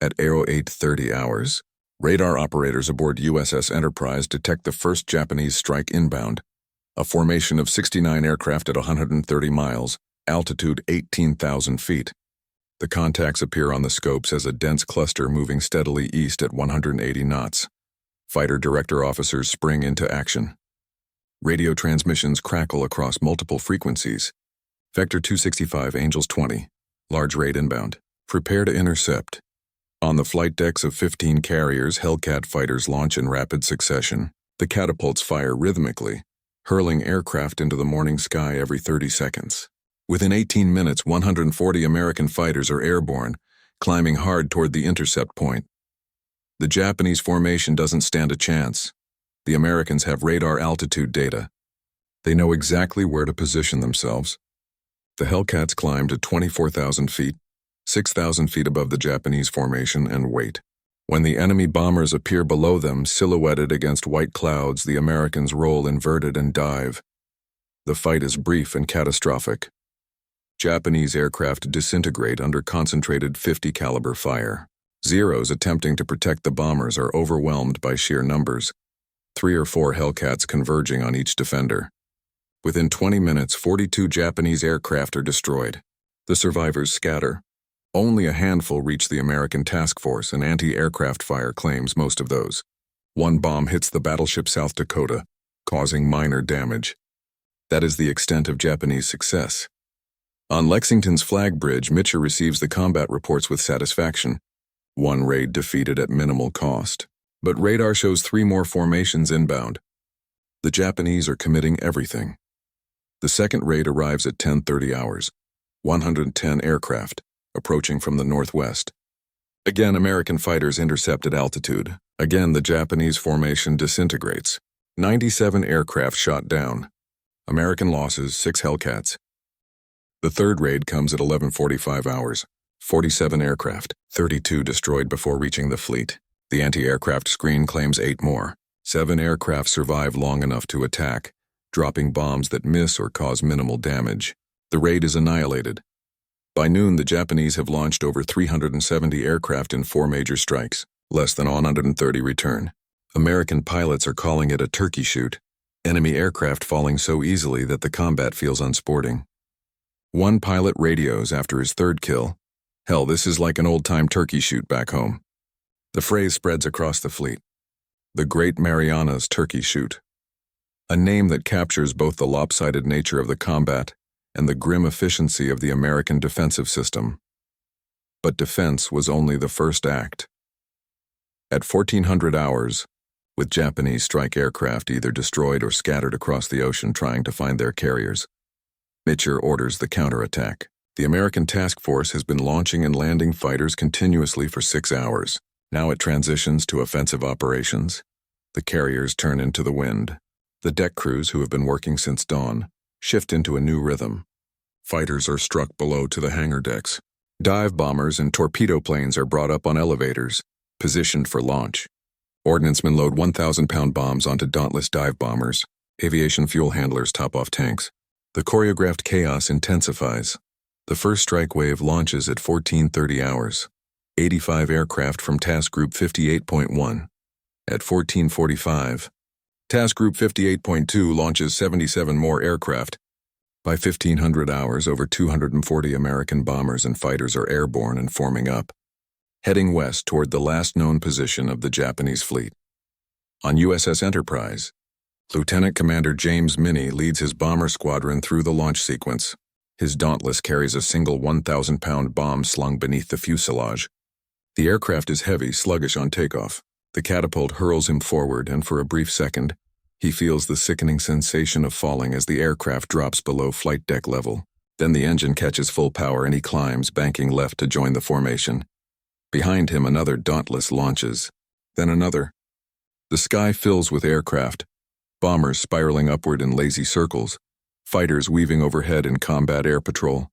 At 08:30 hours, radar operators aboard USS Enterprise detect the first Japanese strike inbound. A formation of 69 aircraft at 130 miles, altitude 18,000 feet. The contacts appear on the scopes as a dense cluster moving steadily east at 180 knots. Fighter director officers spring into action. Radio transmissions crackle across multiple frequencies. Vector 265, Angels 20. Large raid inbound. Prepare to intercept. On the flight decks of 15 carriers, Hellcat fighters launch in rapid succession. The catapults fire rhythmically. hurling aircraft into the morning sky every 30 seconds. Within 18 minutes, 140 American fighters are airborne, climbing hard toward the intercept point. The Japanese formation doesn't stand a chance. The Americans have radar altitude data. They know exactly where to position themselves. The Hellcats climb to 24,000 feet, 6,000 feet above the Japanese formation, and wait. When the enemy bombers appear below them, silhouetted against white clouds, the Americans roll inverted and dive. The fight is brief and catastrophic. Japanese aircraft disintegrate under concentrated .50 caliber fire. Zeros attempting to protect the bombers are overwhelmed by sheer numbers, 3 or 4 Hellcats converging on each defender. Within 20 minutes, 42 Japanese aircraft are destroyed. The survivors scatter. Only a handful reach the American task force, and anti-aircraft fire claims most of those. One bomb hits the battleship South Dakota, causing minor damage. That is the extent of Japanese success. On Lexington's flag bridge, Mitchell receives the combat reports with satisfaction. 1 raid defeated at minimal cost. But radar shows 3 more formations inbound. The Japanese are committing everything. The second raid arrives at 10:30 hours. 110 aircraft, approaching from the northwest. Again, American fighters intercept at altitude. Again, the Japanese formation disintegrates. 97 aircraft shot down. American losses, 6 Hellcats. The third raid comes at 11:45 hours. 47 aircraft, 32 destroyed before reaching the fleet. The anti-aircraft screen claims 8 more. 7 aircraft survive long enough to attack, dropping bombs that miss or cause minimal damage. The raid is annihilated. By noon, the Japanese have launched over 370 aircraft in 4 major strikes. Less than 130 return. American pilots are calling it a turkey shoot. Enemy aircraft falling so easily that the combat feels unsporting. One pilot radios after his third kill. "Hell, this is like an old-time turkey shoot back home." The phrase spreads across the fleet. The Great Marianas Turkey Shoot. A name that captures both the lopsided nature of the combat and the grim efficiency of the American defensive system. But defense was only the first act. At 1400 hours, with Japanese strike aircraft either destroyed or scattered across the ocean trying to find their carriers, Mitchell orders the counterattack. The American task force has been launching and landing fighters continuously for 6 hours. Now it transitions to offensive operations. The carriers turn into the wind. The deck crews, who have been working since dawn, shift into a new rhythm. Fighters are struck below to the hangar decks. Dive bombers and torpedo planes are brought up on elevators, positioned for launch. Ordnancemen load 1,000-pound bombs onto dauntless dive bombers. Aviation fuel handlers top off tanks. The choreographed chaos intensifies. The first strike wave launches at 14:30 hours. 85 aircraft from Task Group 58.1. At 14:45, Task Group 58.2 launches 77 more aircraft. By 1500 hours, over 240 American bombers and fighters are airborne and forming up, heading west toward the last known position of the Japanese fleet. On USS Enterprise, Lieutenant Commander James Minnie leads his bomber squadron through the launch sequence. His Dauntless carries a single 1,000-pound bomb slung beneath the fuselage. The aircraft is heavy, sluggish on takeoff. The catapult hurls him forward, and for a brief second, he feels the sickening sensation of falling as the aircraft drops below flight deck level. Then the engine catches full power and he climbs, banking left to join the formation. Behind him, another Dauntless launches. Then another. The sky fills with aircraft, bombers spiraling upward in lazy circles, fighters weaving overhead in combat air patrol.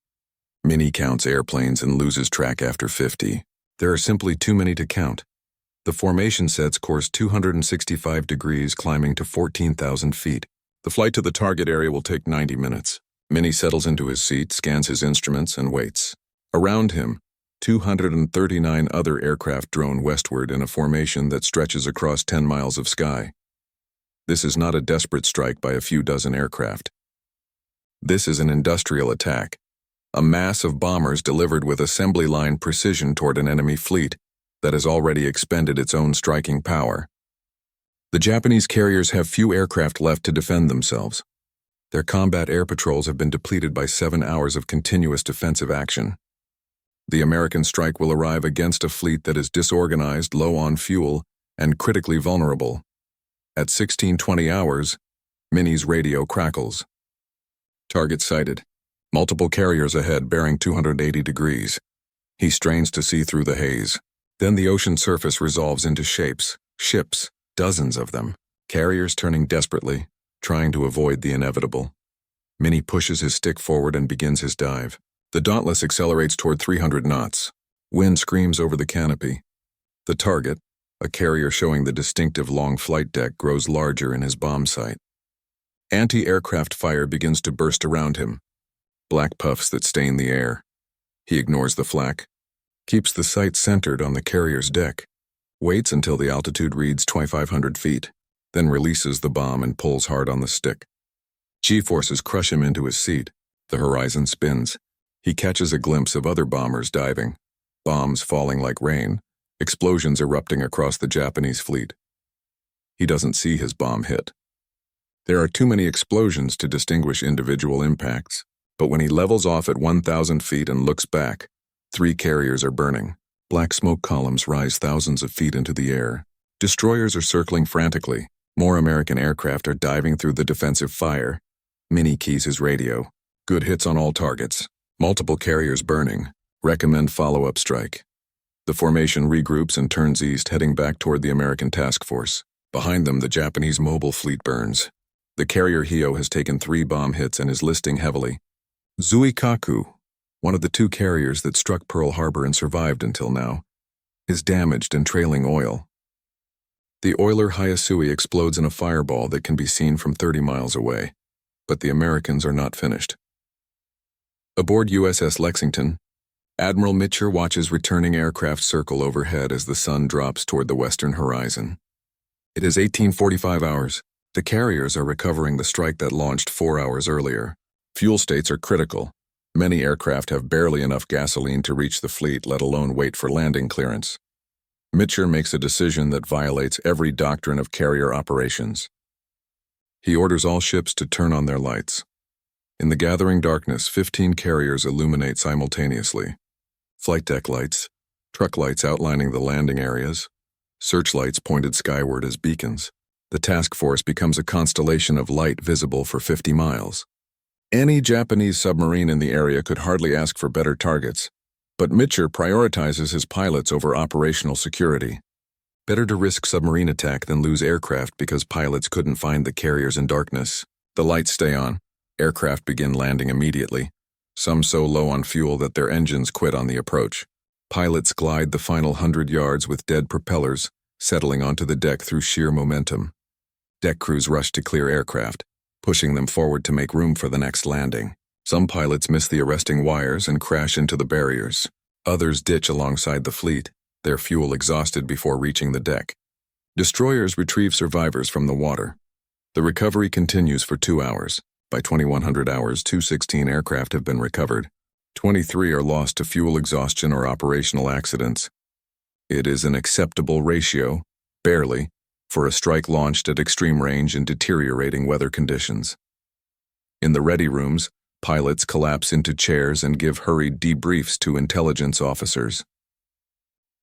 Minnie counts airplanes and loses track after 50. There are simply too many to count. The formation sets course 265 degrees, climbing to 14,000 feet. The flight to the target area will take 90 minutes. Minnie settles into his seat, scans his instruments, and waits. Around him, 239 other aircraft drone westward in a formation that stretches across 10 miles of sky. This is not a desperate strike by a few dozen aircraft. This is an industrial attack. A mass of bombers delivered with assembly line precision toward an enemy fleet that has already expended its own striking power. The Japanese carriers have few aircraft left to defend themselves. Their combat air patrols have been depleted by 7 hours of continuous defensive action. The American strike will arrive against a fleet that is disorganized, low on fuel, and critically vulnerable. At 16:20 hours, Minnie's radio crackles. Target sighted. Multiple carriers ahead bearing 280 degrees. He strains to see through the haze. Then the ocean surface resolves into shapes, ships, dozens of them, carriers turning desperately, trying to avoid the inevitable. Minnie pushes his stick forward and begins his dive. The Dauntless accelerates toward 300 knots. Wind screams over the canopy. The target, a carrier showing the distinctive long flight deck, grows larger in his bomb sight. Anti-aircraft fire begins to burst around him. Black puffs that stain the air. He ignores the flak, keeps the sight centered on the carrier's deck, waits until the altitude reads 2,500 feet, then releases the bomb and pulls hard on the stick. G-forces crush him into his seat. The horizon spins. He catches a glimpse of other bombers diving, bombs falling like rain, explosions erupting across the Japanese fleet. He doesn't see his bomb hit. There are too many explosions to distinguish individual impacts, but when he levels off at 1,000 feet and looks back, 3 carriers are burning. Black smoke columns rise thousands of feet into the air. Destroyers are circling frantically. More American aircraft are diving through the defensive fire. Minnie keys his radio. Good hits on all targets. Multiple carriers burning. Recommend follow-up strike. The formation regroups and turns east, heading back toward the American task force. Behind them, the Japanese mobile fleet burns. The carrier Hio has taken 3 bomb hits and is listing heavily. Zuikaku, one of the 2 carriers that struck Pearl Harbor and survived until now, is damaged and trailing oil. The oiler Hayasui explodes in a fireball that can be seen from 30 miles away, but the Americans are not finished. Aboard USS Lexington, Admiral Mitcher watches returning aircraft circle overhead as the sun drops toward the western horizon. It is 1845 hours. The carriers are recovering the strike that launched 4 hours earlier. Fuel states are critical. Many aircraft have barely enough gasoline to reach the fleet, let alone wait for landing clearance. Mitcher makes a decision that violates every doctrine of carrier operations. He orders all ships to turn on their lights. In the gathering darkness, 15 carriers illuminate simultaneously. Flight deck lights, truck lights outlining the landing areas, searchlights pointed skyward as beacons. The task force becomes a constellation of light visible for 50 miles. Any Japanese submarine in the area could hardly ask for better targets, but Mitcher prioritizes his pilots over operational security. Better to risk submarine attack than lose aircraft because pilots couldn't find the carriers in darkness. The lights stay on. Aircraft begin landing immediately, some so low on fuel that their engines quit on the approach. Pilots glide the final 100 yards with dead propellers, settling onto the deck through sheer momentum. Deck crews rush to clear aircraft, pushing them forward to make room for the next landing. Some pilots miss the arresting wires and crash into the barriers. Others ditch alongside the fleet, their fuel exhausted before reaching the deck. Destroyers retrieve survivors from the water. The recovery continues for 2 hours. By 2100 hours, 216 aircraft have been recovered. 23 are lost to fuel exhaustion or operational accidents. It is an acceptable ratio, barely, for a strike launched at extreme range in deteriorating weather conditions. In the ready rooms, pilots collapse into chairs and give hurried debriefs to intelligence officers.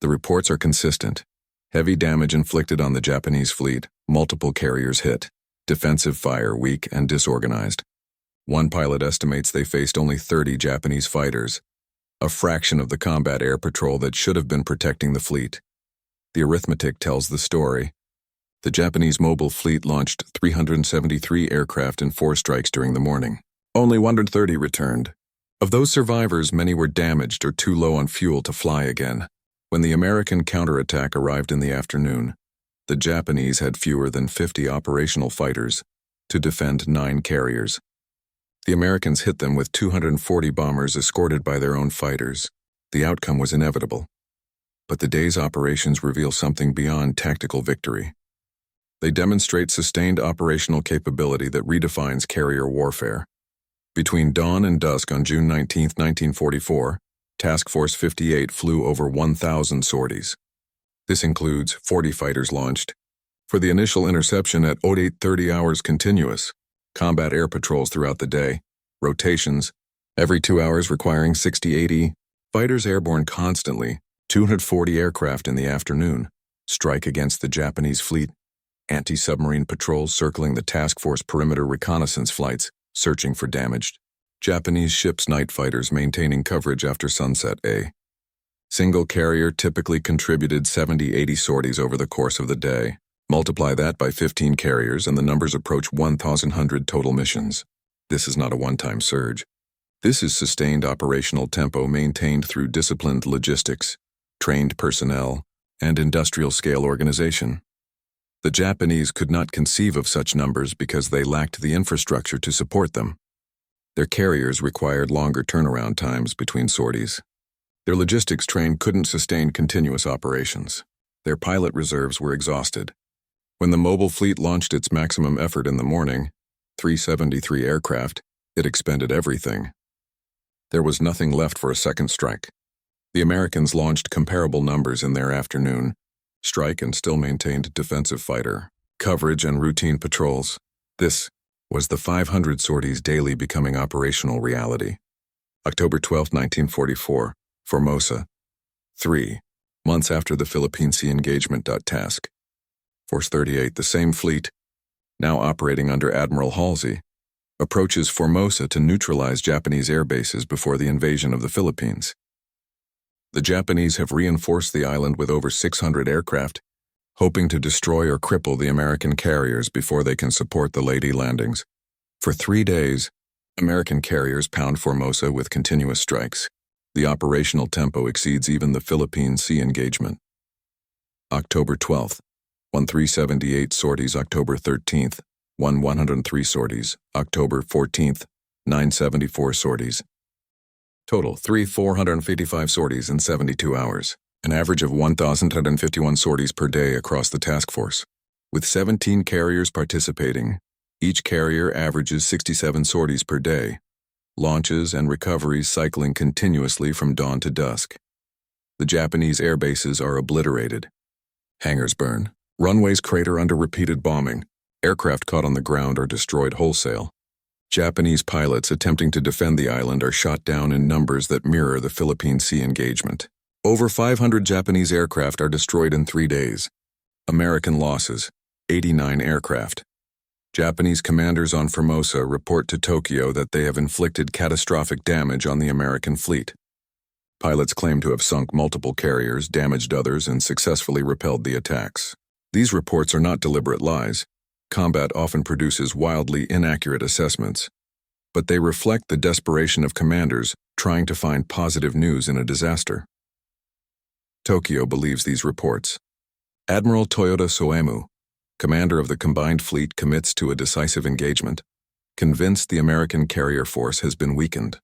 The reports are consistent. Heavy damage inflicted on the Japanese fleet, multiple carriers hit, defensive fire weak and disorganized. One pilot estimates they faced only 30 Japanese fighters, a fraction of the combat air patrol that should have been protecting the fleet. The arithmetic tells the story. The Japanese mobile fleet launched 373 aircraft in 4 strikes during the morning. Only 130 returned. Of those survivors, many were damaged or too low on fuel to fly again. When the American counterattack arrived in the afternoon, the Japanese had fewer than 50 operational fighters to defend 9 carriers. The Americans hit them with 240 bombers escorted by their own fighters. The outcome was inevitable. But the day's operations reveal something beyond tactical victory. They demonstrate sustained operational capability that redefines carrier warfare. Between dawn and dusk on June 19, 1944, Task Force 58 flew over 1,000 sorties. This includes 40 fighters launched. For the initial interception at 08:30 hours continuous, combat air patrols throughout the day, rotations, every 2 hours requiring 60-80, fighters airborne constantly, 240 aircraft in the afternoon, strike against the Japanese fleet. Anti-submarine patrols circling the task force perimeter, reconnaissance flights, searching for damaged Japanese ships, night fighters maintaining coverage after sunset. A single carrier typically contributed 70-80 sorties over the course of the day. Multiply that by 15 carriers and the numbers approach 1,100 total missions. This is not a one-time surge. This is sustained operational tempo maintained through disciplined logistics, trained personnel, and industrial-scale organization. The Japanese could not conceive of such numbers because they lacked the infrastructure to support them. Their carriers required longer turnaround times between sorties. Their logistics train couldn't sustain continuous operations. Their pilot reserves were exhausted. When the mobile fleet launched its maximum effort in the morning, 373 aircraft, it expended everything. There was nothing left for a second strike. The Americans launched comparable numbers in their afternoon strike and still maintained defensive fighter coverage and routine patrols. This was the 500 sorties daily becoming operational reality. October 12, 1944, Formosa. 3 months after the Philippine Sea engagement. Task Force 38, the same fleet, now operating under Admiral Halsey, approaches Formosa to neutralize Japanese air bases before the invasion of the Philippines. The Japanese have reinforced the island with over 600 aircraft, hoping to destroy or cripple the American carriers before they can support the Lady landings. For 3 days, American carriers pound Formosa with continuous strikes. The operational tempo exceeds even the Philippine Sea engagement. October 12th, 1378 sorties. October 13th, 103 sorties. October 14th, 974 sorties. Total 455 sorties in 72 hours, an average of 1,151 sorties per day across the task force. With 17 carriers participating, each carrier averages 67 sorties per day, launches and recoveries cycling continuously from dawn to dusk. The Japanese air bases are obliterated. Hangars burn, runways crater under repeated bombing, aircraft caught on the ground are destroyed wholesale. Japanese pilots attempting to defend the island are shot down in numbers that mirror the Philippine Sea engagement. Over 500 Japanese aircraft are destroyed in 3 days. American losses, 89 aircraft. Japanese commanders on Formosa report to Tokyo that they have inflicted catastrophic damage on the American fleet. Pilots claim to have sunk multiple carriers, damaged others, and successfully repelled the attacks. These reports are not deliberate lies. Combat often produces wildly inaccurate assessments, but they reflect the desperation of commanders trying to find positive news in a disaster. Tokyo believes these reports. Admiral Toyota Soemu, commander of the combined fleet, commits to a decisive engagement, convinced the American carrier force has been weakened.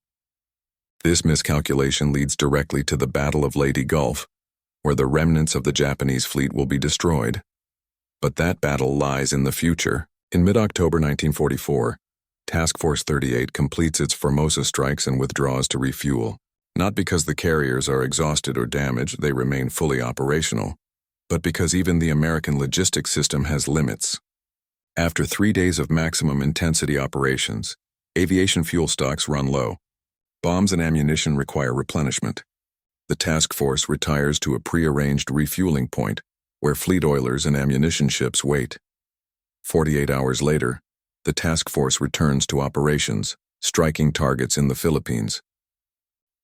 This miscalculation leads directly to the Battle of Leyte Gulf, where the remnants of the Japanese fleet will be destroyed. But that battle lies in the future. In mid-October 1944, Task Force 38 completes its Formosa strikes and withdraws to refuel. Not because the carriers are exhausted or damaged, they remain fully operational, but because even the American logistics system has limits. After 3 days of maximum intensity operations, aviation fuel stocks run low. Bombs and ammunition require replenishment. The task force retires to a pre-arranged refueling point, where fleet oilers and ammunition ships wait. 48 hours later, the task force returns to operations, striking targets in the Philippines.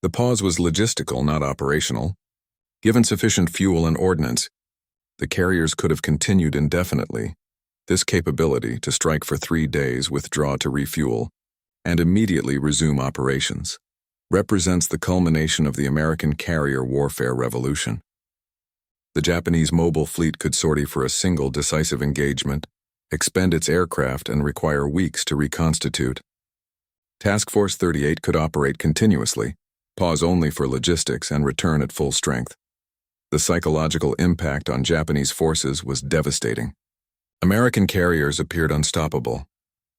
The pause was logistical, not operational. Given sufficient fuel and ordnance, the carriers could have continued indefinitely. This capability to strike for 3 days, withdraw to refuel, and immediately resume operations represents the culmination of the American carrier warfare revolution. The Japanese mobile fleet could sortie for a single decisive engagement, expend its aircraft, and require weeks to reconstitute. Task Force 38 could operate continuously, pause only for logistics, and return at full strength. The psychological impact on Japanese forces was devastating. American carriers appeared unstoppable,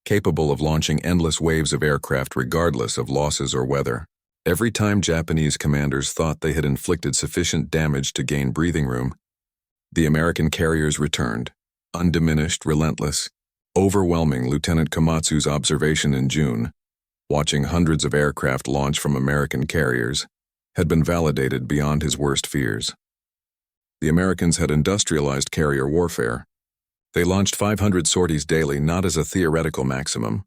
capable of launching endless waves of aircraft regardless of losses or weather. Every time Japanese commanders thought they had inflicted sufficient damage to gain breathing room, the American carriers returned, undiminished, relentless, overwhelming. Lieutenant Komatsu's observation in June, watching hundreds of aircraft launch from American carriers, had been validated beyond his worst fears. The Americans had industrialized carrier warfare. They launched 500 sorties daily not as a theoretical maximum,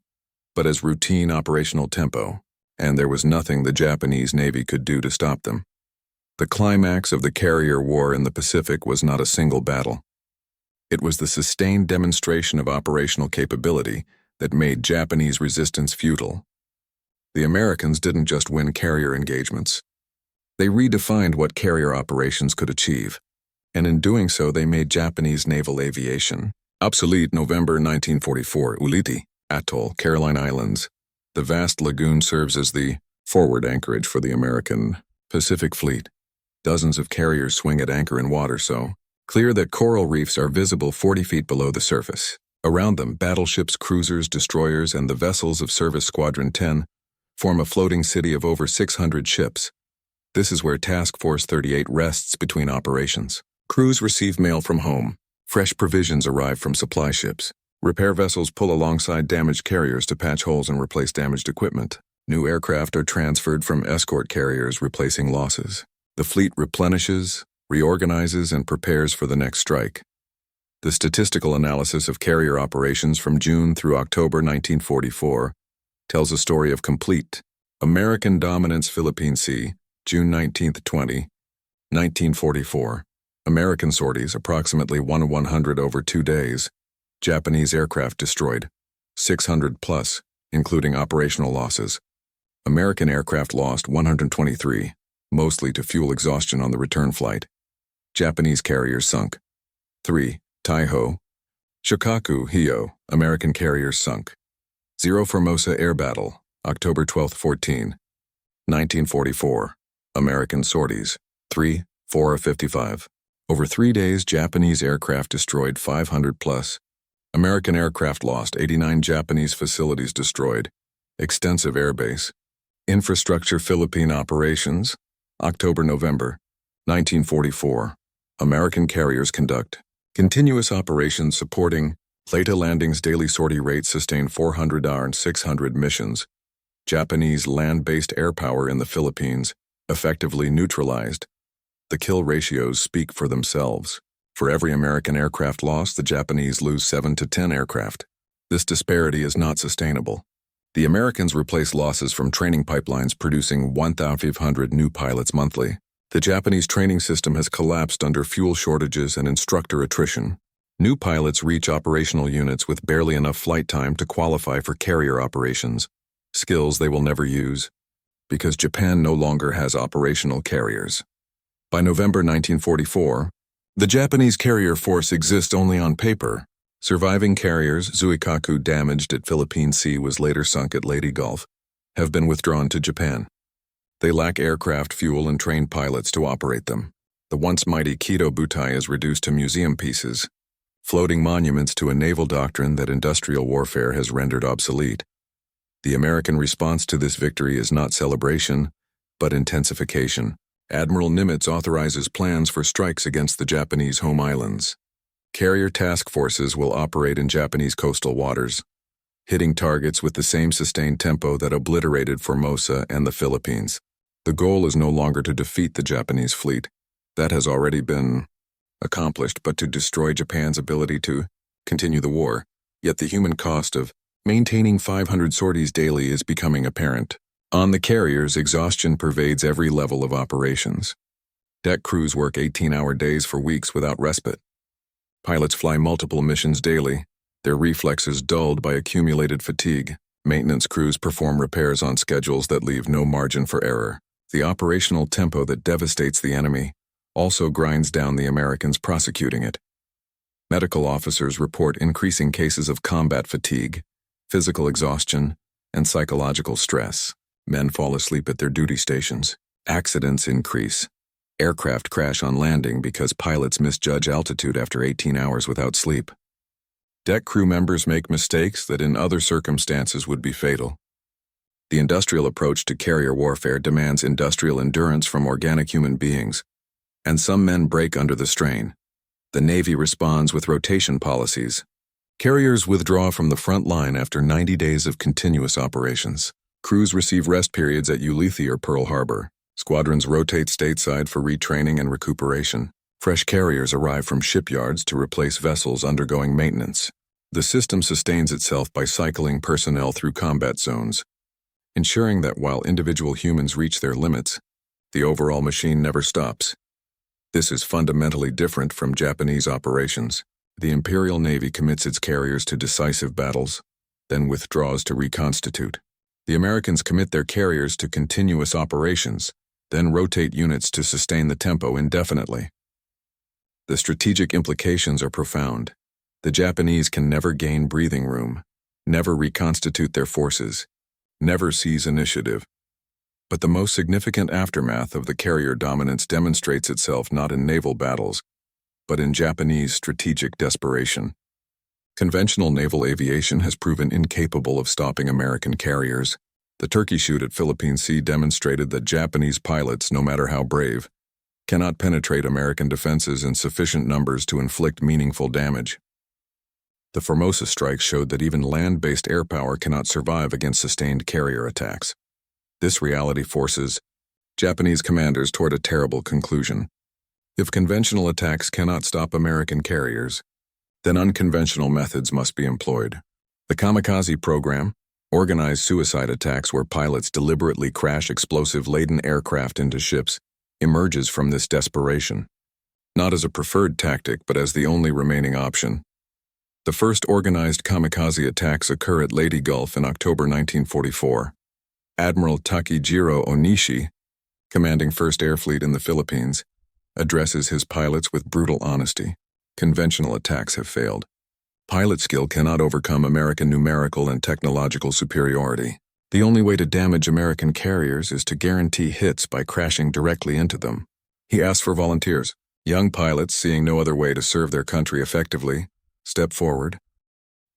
but as routine operational tempo, and there was nothing the Japanese Navy could do to stop them. The climax of the carrier war in the Pacific was not a single battle. It was the sustained demonstration of operational capability that made Japanese resistance futile. The Americans didn't just win carrier engagements. They redefined what carrier operations could achieve, and in doing so they made Japanese naval aviation obsolete. November 1944, Ulithi, Atoll, Caroline Islands. The vast lagoon serves as the forward anchorage for the American Pacific Fleet. Dozens of carriers swing at anchor in water so clear that coral reefs are visible 40 feet below the surface. Around them, battleships, cruisers, destroyers, and the vessels of Service Squadron 10 form a floating city of over 600 ships. This is where Task Force 38 rests between operations. Crews receive mail from home. Fresh provisions arrive from supply ships. Repair vessels pull alongside damaged carriers to patch holes and replace damaged equipment. New aircraft are transferred from escort carriers, replacing losses. The fleet replenishes, reorganizes, and prepares for the next strike. The statistical analysis of carrier operations from June through October 1944 tells a story of complete American dominance. Philippine Sea, June 19, 1944. American sorties, approximately 100 over 2 days. Japanese aircraft destroyed, 600 plus, including operational losses. American aircraft lost 123, mostly to fuel exhaustion on the return flight. Japanese carriers sunk. 3. Taiho, Shokaku, Hio, American carriers sunk. 0. Formosa air battle, October 12, 1944. American sorties, 3, 4 of 55. Over 3 days, Japanese aircraft destroyed 500 plus. American aircraft lost 89. Japanese facilities destroyed. Extensive airbase. Infrastructure. Philippine operations, October-November 1944. American carriers conduct continuous operations supporting Plata landings. Daily sortie rate sustained 400 and 600 missions. Japanese land-based air power in the Philippines effectively neutralized. The kill ratios speak for themselves. For every American aircraft lost, the Japanese lose 7 to 10 aircraft. This disparity is not sustainable. The Americans replace losses from training pipelines, producing 1,500 new pilots monthly. The Japanese training system has collapsed under fuel shortages and instructor attrition. New pilots reach operational units with barely enough flight time to qualify for carrier operations, skills they will never use, because Japan no longer has operational carriers. By November 1944, the Japanese carrier force exists only on paper. Surviving carriers, Zuikaku, damaged at Philippine Sea, was later sunk at Leyte Gulf, have been withdrawn to Japan. They lack aircraft fuel and trained pilots to operate them. The once mighty Kido Butai is reduced to museum pieces, floating monuments to a naval doctrine that industrial warfare has rendered obsolete. The American response to this victory is not celebration, but intensification. Admiral Nimitz authorizes plans for strikes against the Japanese home islands. Carrier task forces will operate in Japanese coastal waters, hitting targets with the same sustained tempo that obliterated Formosa and the Philippines. The goal is no longer to defeat the Japanese fleet. That has already been accomplished, but to destroy Japan's ability to continue the war. Yet the human cost of maintaining 500 sorties daily is becoming apparent. On the carriers, exhaustion pervades every level of operations. Deck crews work 18-hour days for weeks without respite. Pilots fly multiple missions daily, their reflexes dulled by accumulated fatigue. Maintenance crews perform repairs on schedules that leave no margin for error. The operational tempo that devastates the enemy also grinds down the Americans prosecuting it. Medical officers report increasing cases of combat fatigue, physical exhaustion, and psychological stress. Men fall asleep at their duty stations. Accidents increase. Aircraft crash on landing because pilots misjudge altitude after 18 hours without sleep. Deck crew members make mistakes that in other circumstances would be fatal. The industrial approach to carrier warfare demands industrial endurance from organic human beings, and some men break under the strain. The Navy responds with rotation policies. Carriers withdraw from the front line after 90 days of continuous operations. Crews receive rest periods at Ulithi or Pearl Harbor. Squadrons rotate stateside for retraining and recuperation. Fresh carriers arrive from shipyards to replace vessels undergoing maintenance. The system sustains itself by cycling personnel through combat zones, ensuring that while individual humans reach their limits, the overall machine never stops. This is fundamentally different from Japanese operations. The Imperial Navy commits its carriers to decisive battles, then withdraws to reconstitute. The Americans commit their carriers to continuous operations, then rotate units to sustain the tempo indefinitely. The strategic implications are profound. The Japanese can never gain breathing room, never reconstitute their forces, never seize initiative. But the most significant aftermath of the carrier dominance demonstrates itself not in naval battles, but in Japanese strategic desperation. Conventional naval aviation has proven incapable of stopping American carriers. The turkey shoot at Philippine Sea demonstrated that Japanese pilots, no matter how brave, cannot penetrate American defenses in sufficient numbers to inflict meaningful damage. The Formosa strike showed that even land-based air power cannot survive against sustained carrier attacks. This reality forces Japanese commanders toward a terrible conclusion. If conventional attacks cannot stop American carriers, then unconventional methods must be employed. The kamikaze program, organized suicide attacks where pilots deliberately crash explosive-laden aircraft into ships, emerges from this desperation, not as a preferred tactic but as the only remaining option. The first organized kamikaze attacks occur at Leyte Gulf in October 1944. Admiral Takejiro Onishi, commanding 1st Air Fleet in the Philippines, addresses his pilots with brutal honesty. Conventional attacks have failed. Pilot skill cannot overcome American numerical and technological superiority. The only way to damage American carriers is to guarantee hits by crashing directly into them. He asks for volunteers. Young pilots, seeing no other way to serve their country effectively, step forward.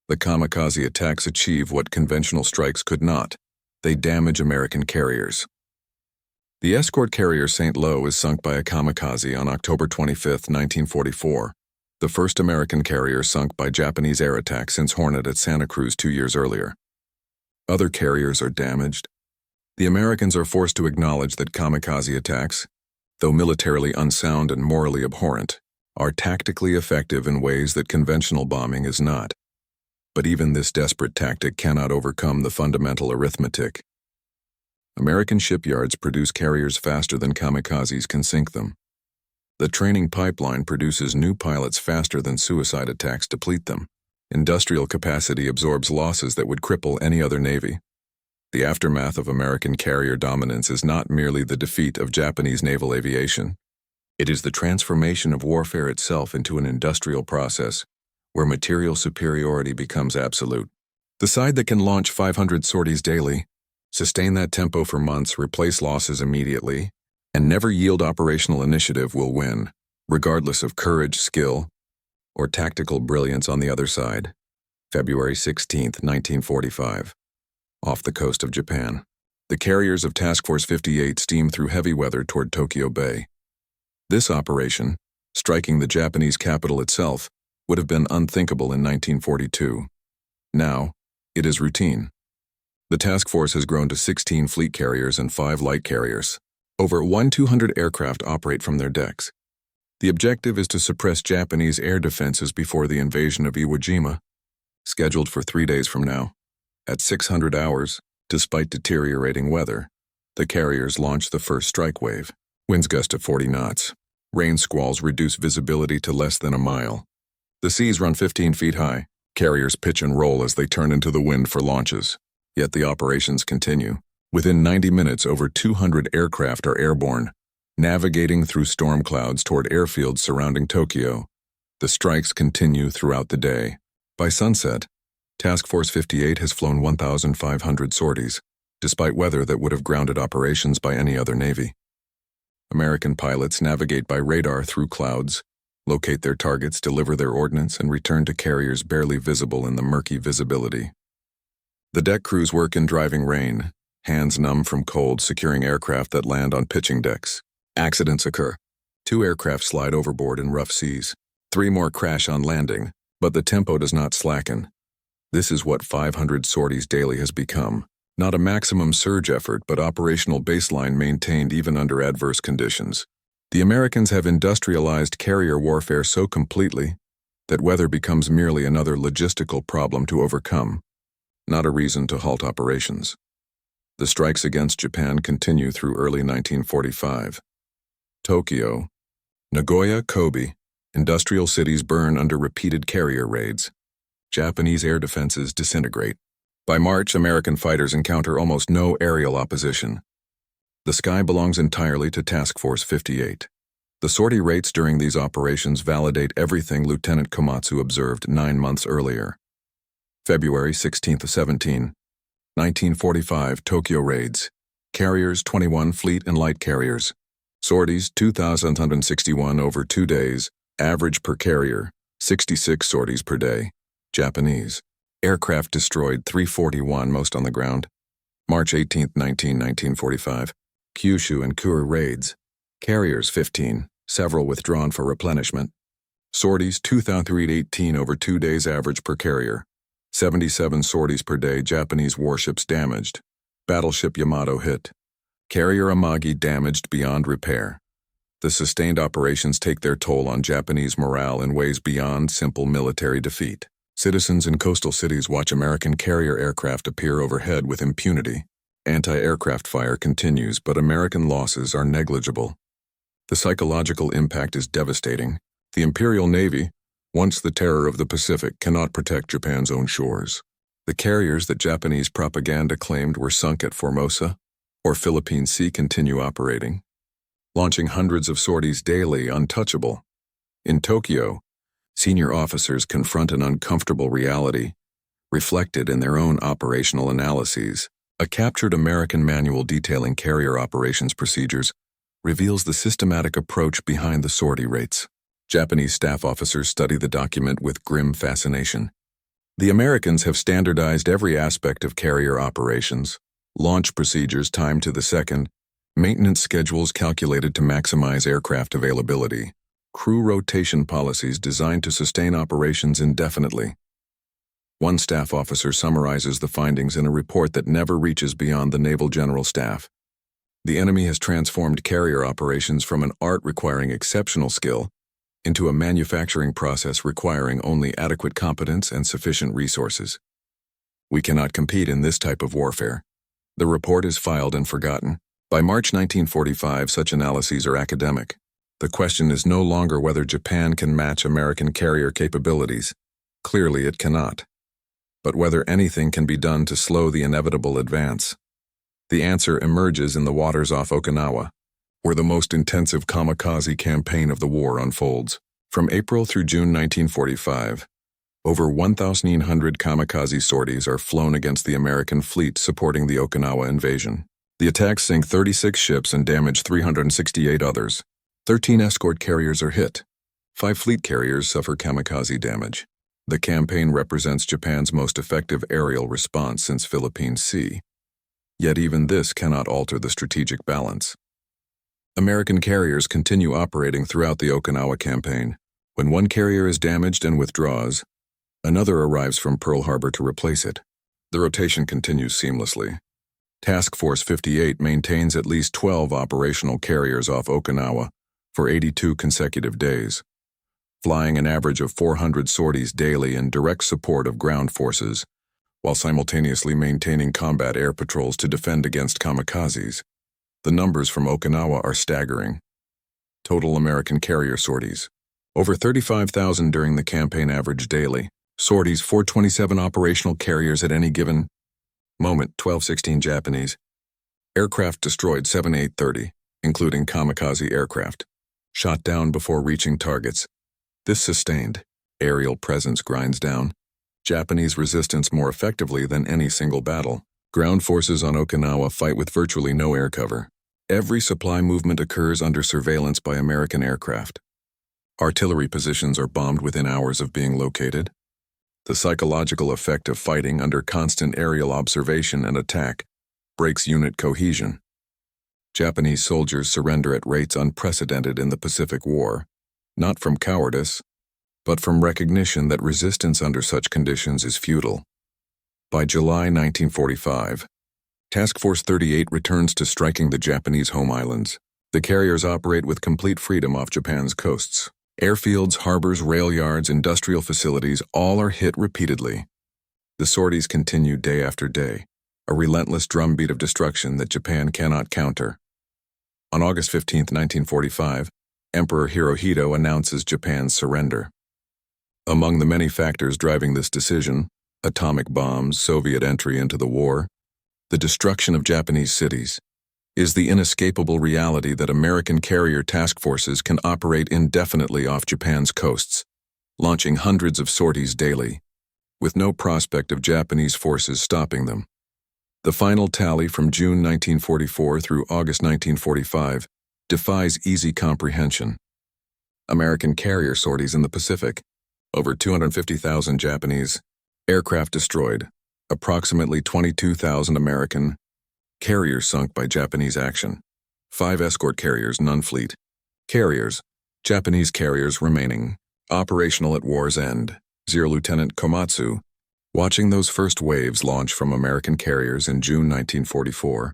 The kamikaze attacks achieve what conventional strikes could not. They damage American carriers. The escort carrier St. Lo is sunk by a kamikaze on October 25, 1944, the first American carrier sunk by Japanese air attack since Hornet at Santa Cruz 2 years earlier. Other carriers are damaged. The Americans are forced to acknowledge that kamikaze attacks, though militarily unsound and morally abhorrent, are tactically effective in ways that conventional bombing is not. But even this desperate tactic cannot overcome the fundamental arithmetic. American shipyards produce carriers faster than kamikazes can sink them. The training pipeline produces new pilots faster than suicide attacks deplete them. Industrial capacity absorbs losses that would cripple any other navy. The aftermath of American carrier dominance is not merely the defeat of Japanese naval aviation. It is the transformation of warfare itself into an industrial process, where material superiority becomes absolute. The side that can launch 500 sorties daily, sustain that tempo for months, replace losses immediately, and never yield operational initiative will win, regardless of courage, skill, or tactical brilliance on the other side. February 16, 1945. Off the coast of Japan, the carriers of Task Force 58 steam through heavy weather toward Tokyo Bay. This operation, striking the Japanese capital itself, would have been unthinkable in 1942. Now, it is routine. The task force has grown to 16 fleet carriers and 5 light carriers. Over 1,200 aircraft operate from their decks. The objective is to suppress Japanese air defenses before the invasion of Iwo Jima, scheduled for 3 days from now. At 600 hours, despite deteriorating weather, the carriers launch the first strike wave. Winds gust to 40 knots. Rain squalls reduce visibility to less than a mile. The seas run 15 feet high. Carriers pitch and roll as they turn into the wind for launches. Yet the operations continue. Within 90 minutes, over 200 aircraft are airborne, navigating through storm clouds toward airfields surrounding Tokyo. The strikes continue throughout the day. By sunset, Task Force 58 has flown 1,500 sorties, despite weather that would have grounded operations by any other navy. American pilots navigate by radar through clouds, locate their targets, deliver their ordnance, and return to carriers barely visible in the murky visibility. The deck crews work in driving rain, hands numb from cold, securing aircraft that land on pitching decks. Accidents occur. 2 aircraft slide overboard in rough seas. 3 more crash on landing, but the tempo does not slacken. This is what 500 sorties daily has become. Not a maximum surge effort, but operational baseline maintained even under adverse conditions. The Americans have industrialized carrier warfare so completely that weather becomes merely another logistical problem to overcome, not a reason to halt operations. The strikes against Japan continue through early 1945. Tokyo, Nagoya, Kobe, industrial cities burn under repeated carrier raids. Japanese air defenses disintegrate. By March, American fighters encounter almost no aerial opposition. The sky belongs entirely to Task Force 58. The sortie rates during these operations validate everything Lieutenant Komatsu observed 9 months earlier. February 16-17, 1945, Tokyo raids. Carriers 21 fleet and light carriers. Sorties 2,161 over 2 days. Average per carrier, 66 sorties per day. Japanese. Aircraft destroyed 341, most on the ground. March 18, 1945. Kyushu and Kure raids. Carriers 15, several withdrawn for replenishment. Sorties 2,318 over 2 days average per carrier. 77 sorties per day. Japanese warships damaged. Battleship Yamato hit. Carrier Amagi damaged beyond repair. The sustained operations take their toll on Japanese morale in ways beyond simple military defeat. Citizens in coastal cities watch American carrier aircraft appear overhead with impunity. Anti-aircraft fire continues, but American losses are negligible. The psychological impact is devastating. The Imperial Navy, once the terror of the Pacific, cannot protect Japan's own shores. The carriers that Japanese propaganda claimed were sunk at Formosa or Philippine Sea continue operating, launching hundreds of sorties daily, untouchable. In Tokyo, senior officers confront an uncomfortable reality, reflected in their own operational analyses. A captured American manual detailing carrier operations procedures reveals the systematic approach behind the sortie rates. Japanese staff officers study the document with grim fascination. The Americans have standardized every aspect of carrier operations: launch procedures timed to the second, maintenance schedules calculated to maximize aircraft availability, crew rotation policies designed to sustain operations indefinitely. One staff officer summarizes the findings in a report that never reaches beyond the Naval General Staff. The enemy has transformed carrier operations from an art requiring exceptional skill into a manufacturing process requiring only adequate competence and sufficient resources. We cannot compete in this type of warfare. The report is filed and forgotten. By March 1945, such analyses are academic. The question is no longer whether Japan can match American carrier capabilities. Clearly it cannot. But whether anything can be done to slow the inevitable advance. The answer emerges in the waters off Okinawa, where the most intensive kamikaze campaign of the war unfolds. From April through June 1945, over 1,900 kamikaze sorties are flown against the American fleet supporting the Okinawa invasion. The attacks sink 36 ships and damage 368 others. 13 escort carriers are hit. 5 fleet carriers suffer kamikaze damage. The campaign represents Japan's most effective aerial response since Philippine Sea. Yet even this cannot alter the strategic balance. American carriers continue operating throughout the Okinawa campaign. When one carrier is damaged and withdraws, another arrives from Pearl Harbor to replace it. The rotation continues seamlessly. Task Force 58 maintains at least 12 operational carriers off Okinawa for 82 consecutive days, flying an average of 400 sorties daily in direct support of ground forces, while simultaneously maintaining combat air patrols to defend against kamikazes. The numbers from Okinawa are staggering. Total American carrier sorties: over 35,000 during the campaign average daily. Sorties: 427 operational carriers at any given moment. 1216 Japanese. Aircraft destroyed 7830, including kamikaze aircraft. Shot down before reaching targets. This sustained aerial presence grinds down Japanese resistance more effectively than any single battle. Ground forces on Okinawa fight with virtually no air cover. Every supply movement occurs under surveillance by American aircraft. Artillery positions are bombed within hours of being located. The psychological effect of fighting under constant aerial observation and attack breaks unit cohesion. Japanese soldiers surrender at rates unprecedented in the Pacific War, not from cowardice, but from recognition that resistance under such conditions is futile. By July 1945, Task Force 38 returns to striking the Japanese home islands. The carriers operate with complete freedom off Japan's coasts. Airfields, harbors, rail yards, industrial facilities, all are hit repeatedly. The sorties continue day after day, a relentless drumbeat of destruction that Japan cannot counter. On August 15, 1945, Emperor Hirohito announces Japan's surrender. Among the many factors driving this decision, atomic bombs, Soviet entry into the war, the destruction of Japanese cities, is the inescapable reality that American carrier task forces can operate indefinitely off Japan's coasts, launching hundreds of sorties daily, with no prospect of Japanese forces stopping them. The final tally from June 1944 through August 1945 defies easy comprehension. American carrier sorties in the Pacific, over 250,000 Japanese aircraft destroyed, approximately 22,000 American carriers sunk by Japanese action, 5 escort carriers, non-fleet carriers, Japanese carriers remaining operational at war's end. 0 Lieutenant Komatsu, watching those first waves launch from American carriers in June 1944,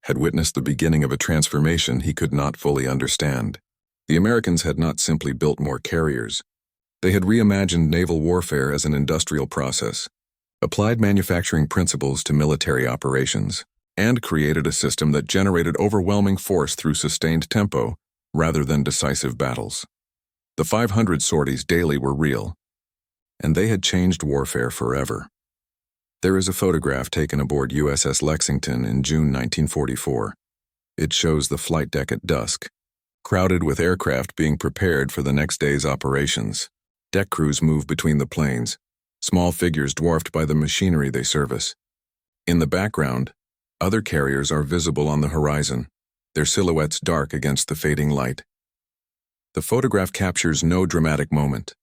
had witnessed the beginning of a transformation he could not fully understand. The Americans had not simply built more carriers. They had reimagined naval warfare as an industrial process, applied manufacturing principles to military operations, and created a system that generated overwhelming force through sustained tempo rather than decisive battles. The 500 sorties daily were real, and they had changed warfare forever. There is a photograph taken aboard USS Lexington in June 1944. It shows the flight deck at dusk, crowded with aircraft being prepared for the next day's operations. Deck crews move between the planes, small figures dwarfed by the machinery they service. In the background, other carriers are visible on the horizon, their silhouettes dark against the fading light. The photograph captures no dramatic moment.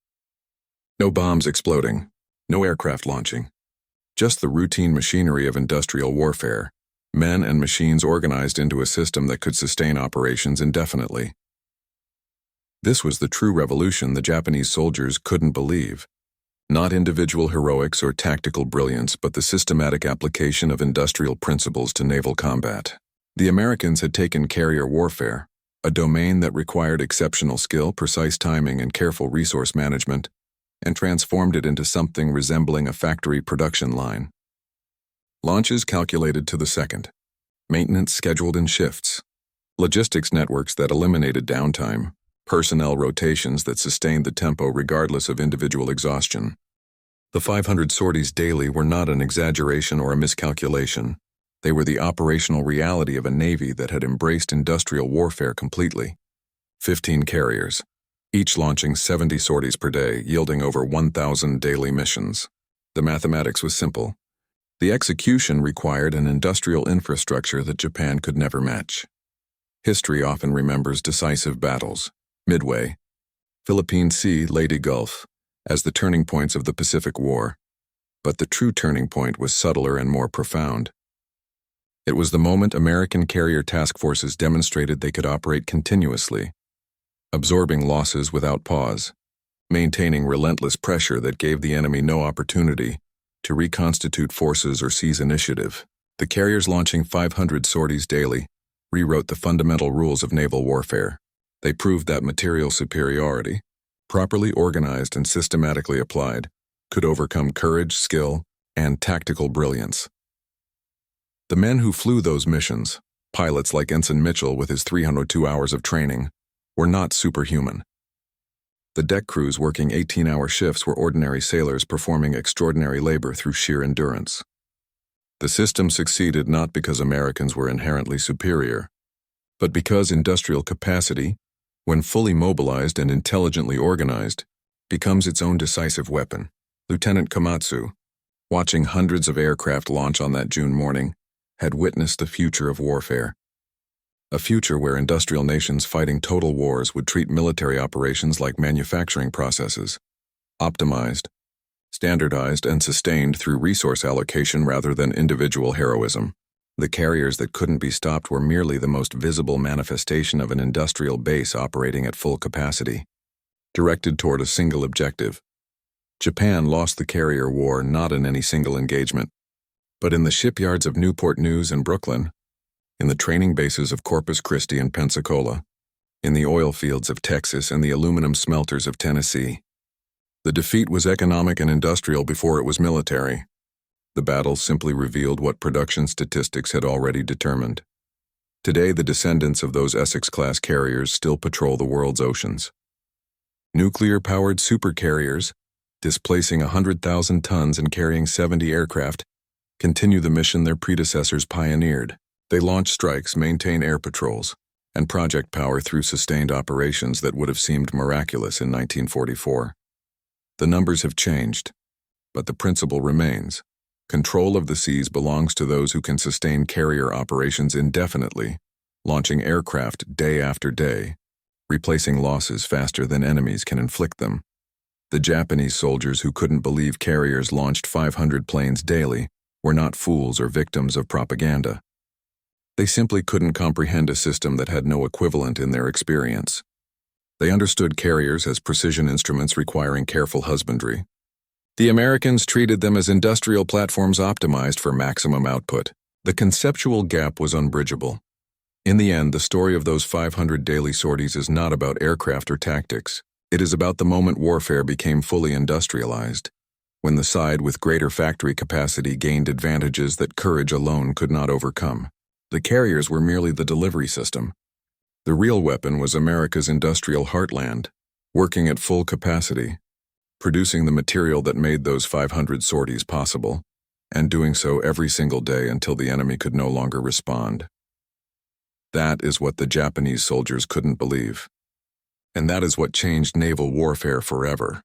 No bombs exploding, no aircraft launching. Just the routine machinery of industrial warfare, men and machines organized into a system that could sustain operations indefinitely. This was the true revolution the Japanese soldiers couldn't believe. Not individual heroics or tactical brilliance, but the systematic application of industrial principles to naval combat. The Americans had taken carrier warfare, a domain that required exceptional skill, precise timing, and careful resource management, and transformed it into something resembling a factory production line. Launches calculated to the second, maintenance scheduled in shifts, logistics networks that eliminated downtime, personnel rotations that sustained the tempo regardless of individual exhaustion. The 500 sorties daily were not an exaggeration or a miscalculation. They were the operational reality of a navy that had embraced industrial warfare completely. 15 carriers, each launching 70 sorties per day, yielding over 1,000 daily missions. The mathematics was simple. The execution required an industrial infrastructure that Japan could never match. History often remembers decisive battles, Midway, Philippine Sea, Leyte Gulf, as the turning points of the Pacific War. But the true turning point was subtler and more profound. It was the moment American carrier task forces demonstrated they could operate continuously, absorbing losses without pause, maintaining relentless pressure that gave the enemy no opportunity to reconstitute forces or seize initiative. The carriers launching 500 sorties daily rewrote the fundamental rules of naval warfare. They proved that material superiority, properly organized and systematically applied, could overcome courage, skill, and tactical brilliance. The men who flew those missions, pilots like Ensign Mitchell with his 302 hours of training, were not superhuman. The deck crews working 18-hour shifts were ordinary sailors performing extraordinary labor through sheer endurance. The system succeeded not because Americans were inherently superior, but because industrial capacity, when fully mobilized and intelligently organized, becomes its own decisive weapon. Lieutenant Komatsu, watching hundreds of aircraft launch on that June morning, had witnessed the future of warfare. A future where industrial nations fighting total wars would treat military operations like manufacturing processes, optimized, standardized, and sustained through resource allocation rather than individual heroism. The carriers that couldn't be stopped were merely the most visible manifestation of an industrial base operating at full capacity, directed toward a single objective. Japan lost the carrier war not in any single engagement, but in the shipyards of Newport News and Brooklyn, in the training bases of Corpus Christi and Pensacola, in the oil fields of Texas and the aluminum smelters of Tennessee. The defeat was economic and industrial before it was military. The battle simply revealed what production statistics had already determined. Today, the descendants of those Essex-class carriers still patrol the world's oceans. Nuclear-powered supercarriers, displacing 100,000 tons and carrying 70 aircraft, continue the mission their predecessors pioneered. They launch strikes, maintain air patrols, and project power through sustained operations that would have seemed miraculous in 1944. The numbers have changed, but the principle remains. Control of the seas belongs to those who can sustain carrier operations indefinitely, launching aircraft day after day, replacing losses faster than enemies can inflict them. The Japanese soldiers who couldn't believe carriers launched 500 planes daily were not fools or victims of propaganda. They simply couldn't comprehend a system that had no equivalent in their experience. They understood carriers as precision instruments requiring careful husbandry. The Americans treated them as industrial platforms optimized for maximum output. The conceptual gap was unbridgeable. In the end, the story of those 500 daily sorties is not about aircraft or tactics. It is about the moment warfare became fully industrialized, when the side with greater factory capacity gained advantages that courage alone could not overcome. The carriers were merely the delivery system. The real weapon was America's industrial heartland, working at full capacity, producing the material that made those 500 sorties possible, and doing so every single day until the enemy could no longer respond. That is what the Japanese soldiers couldn't believe. And that is what changed naval warfare forever.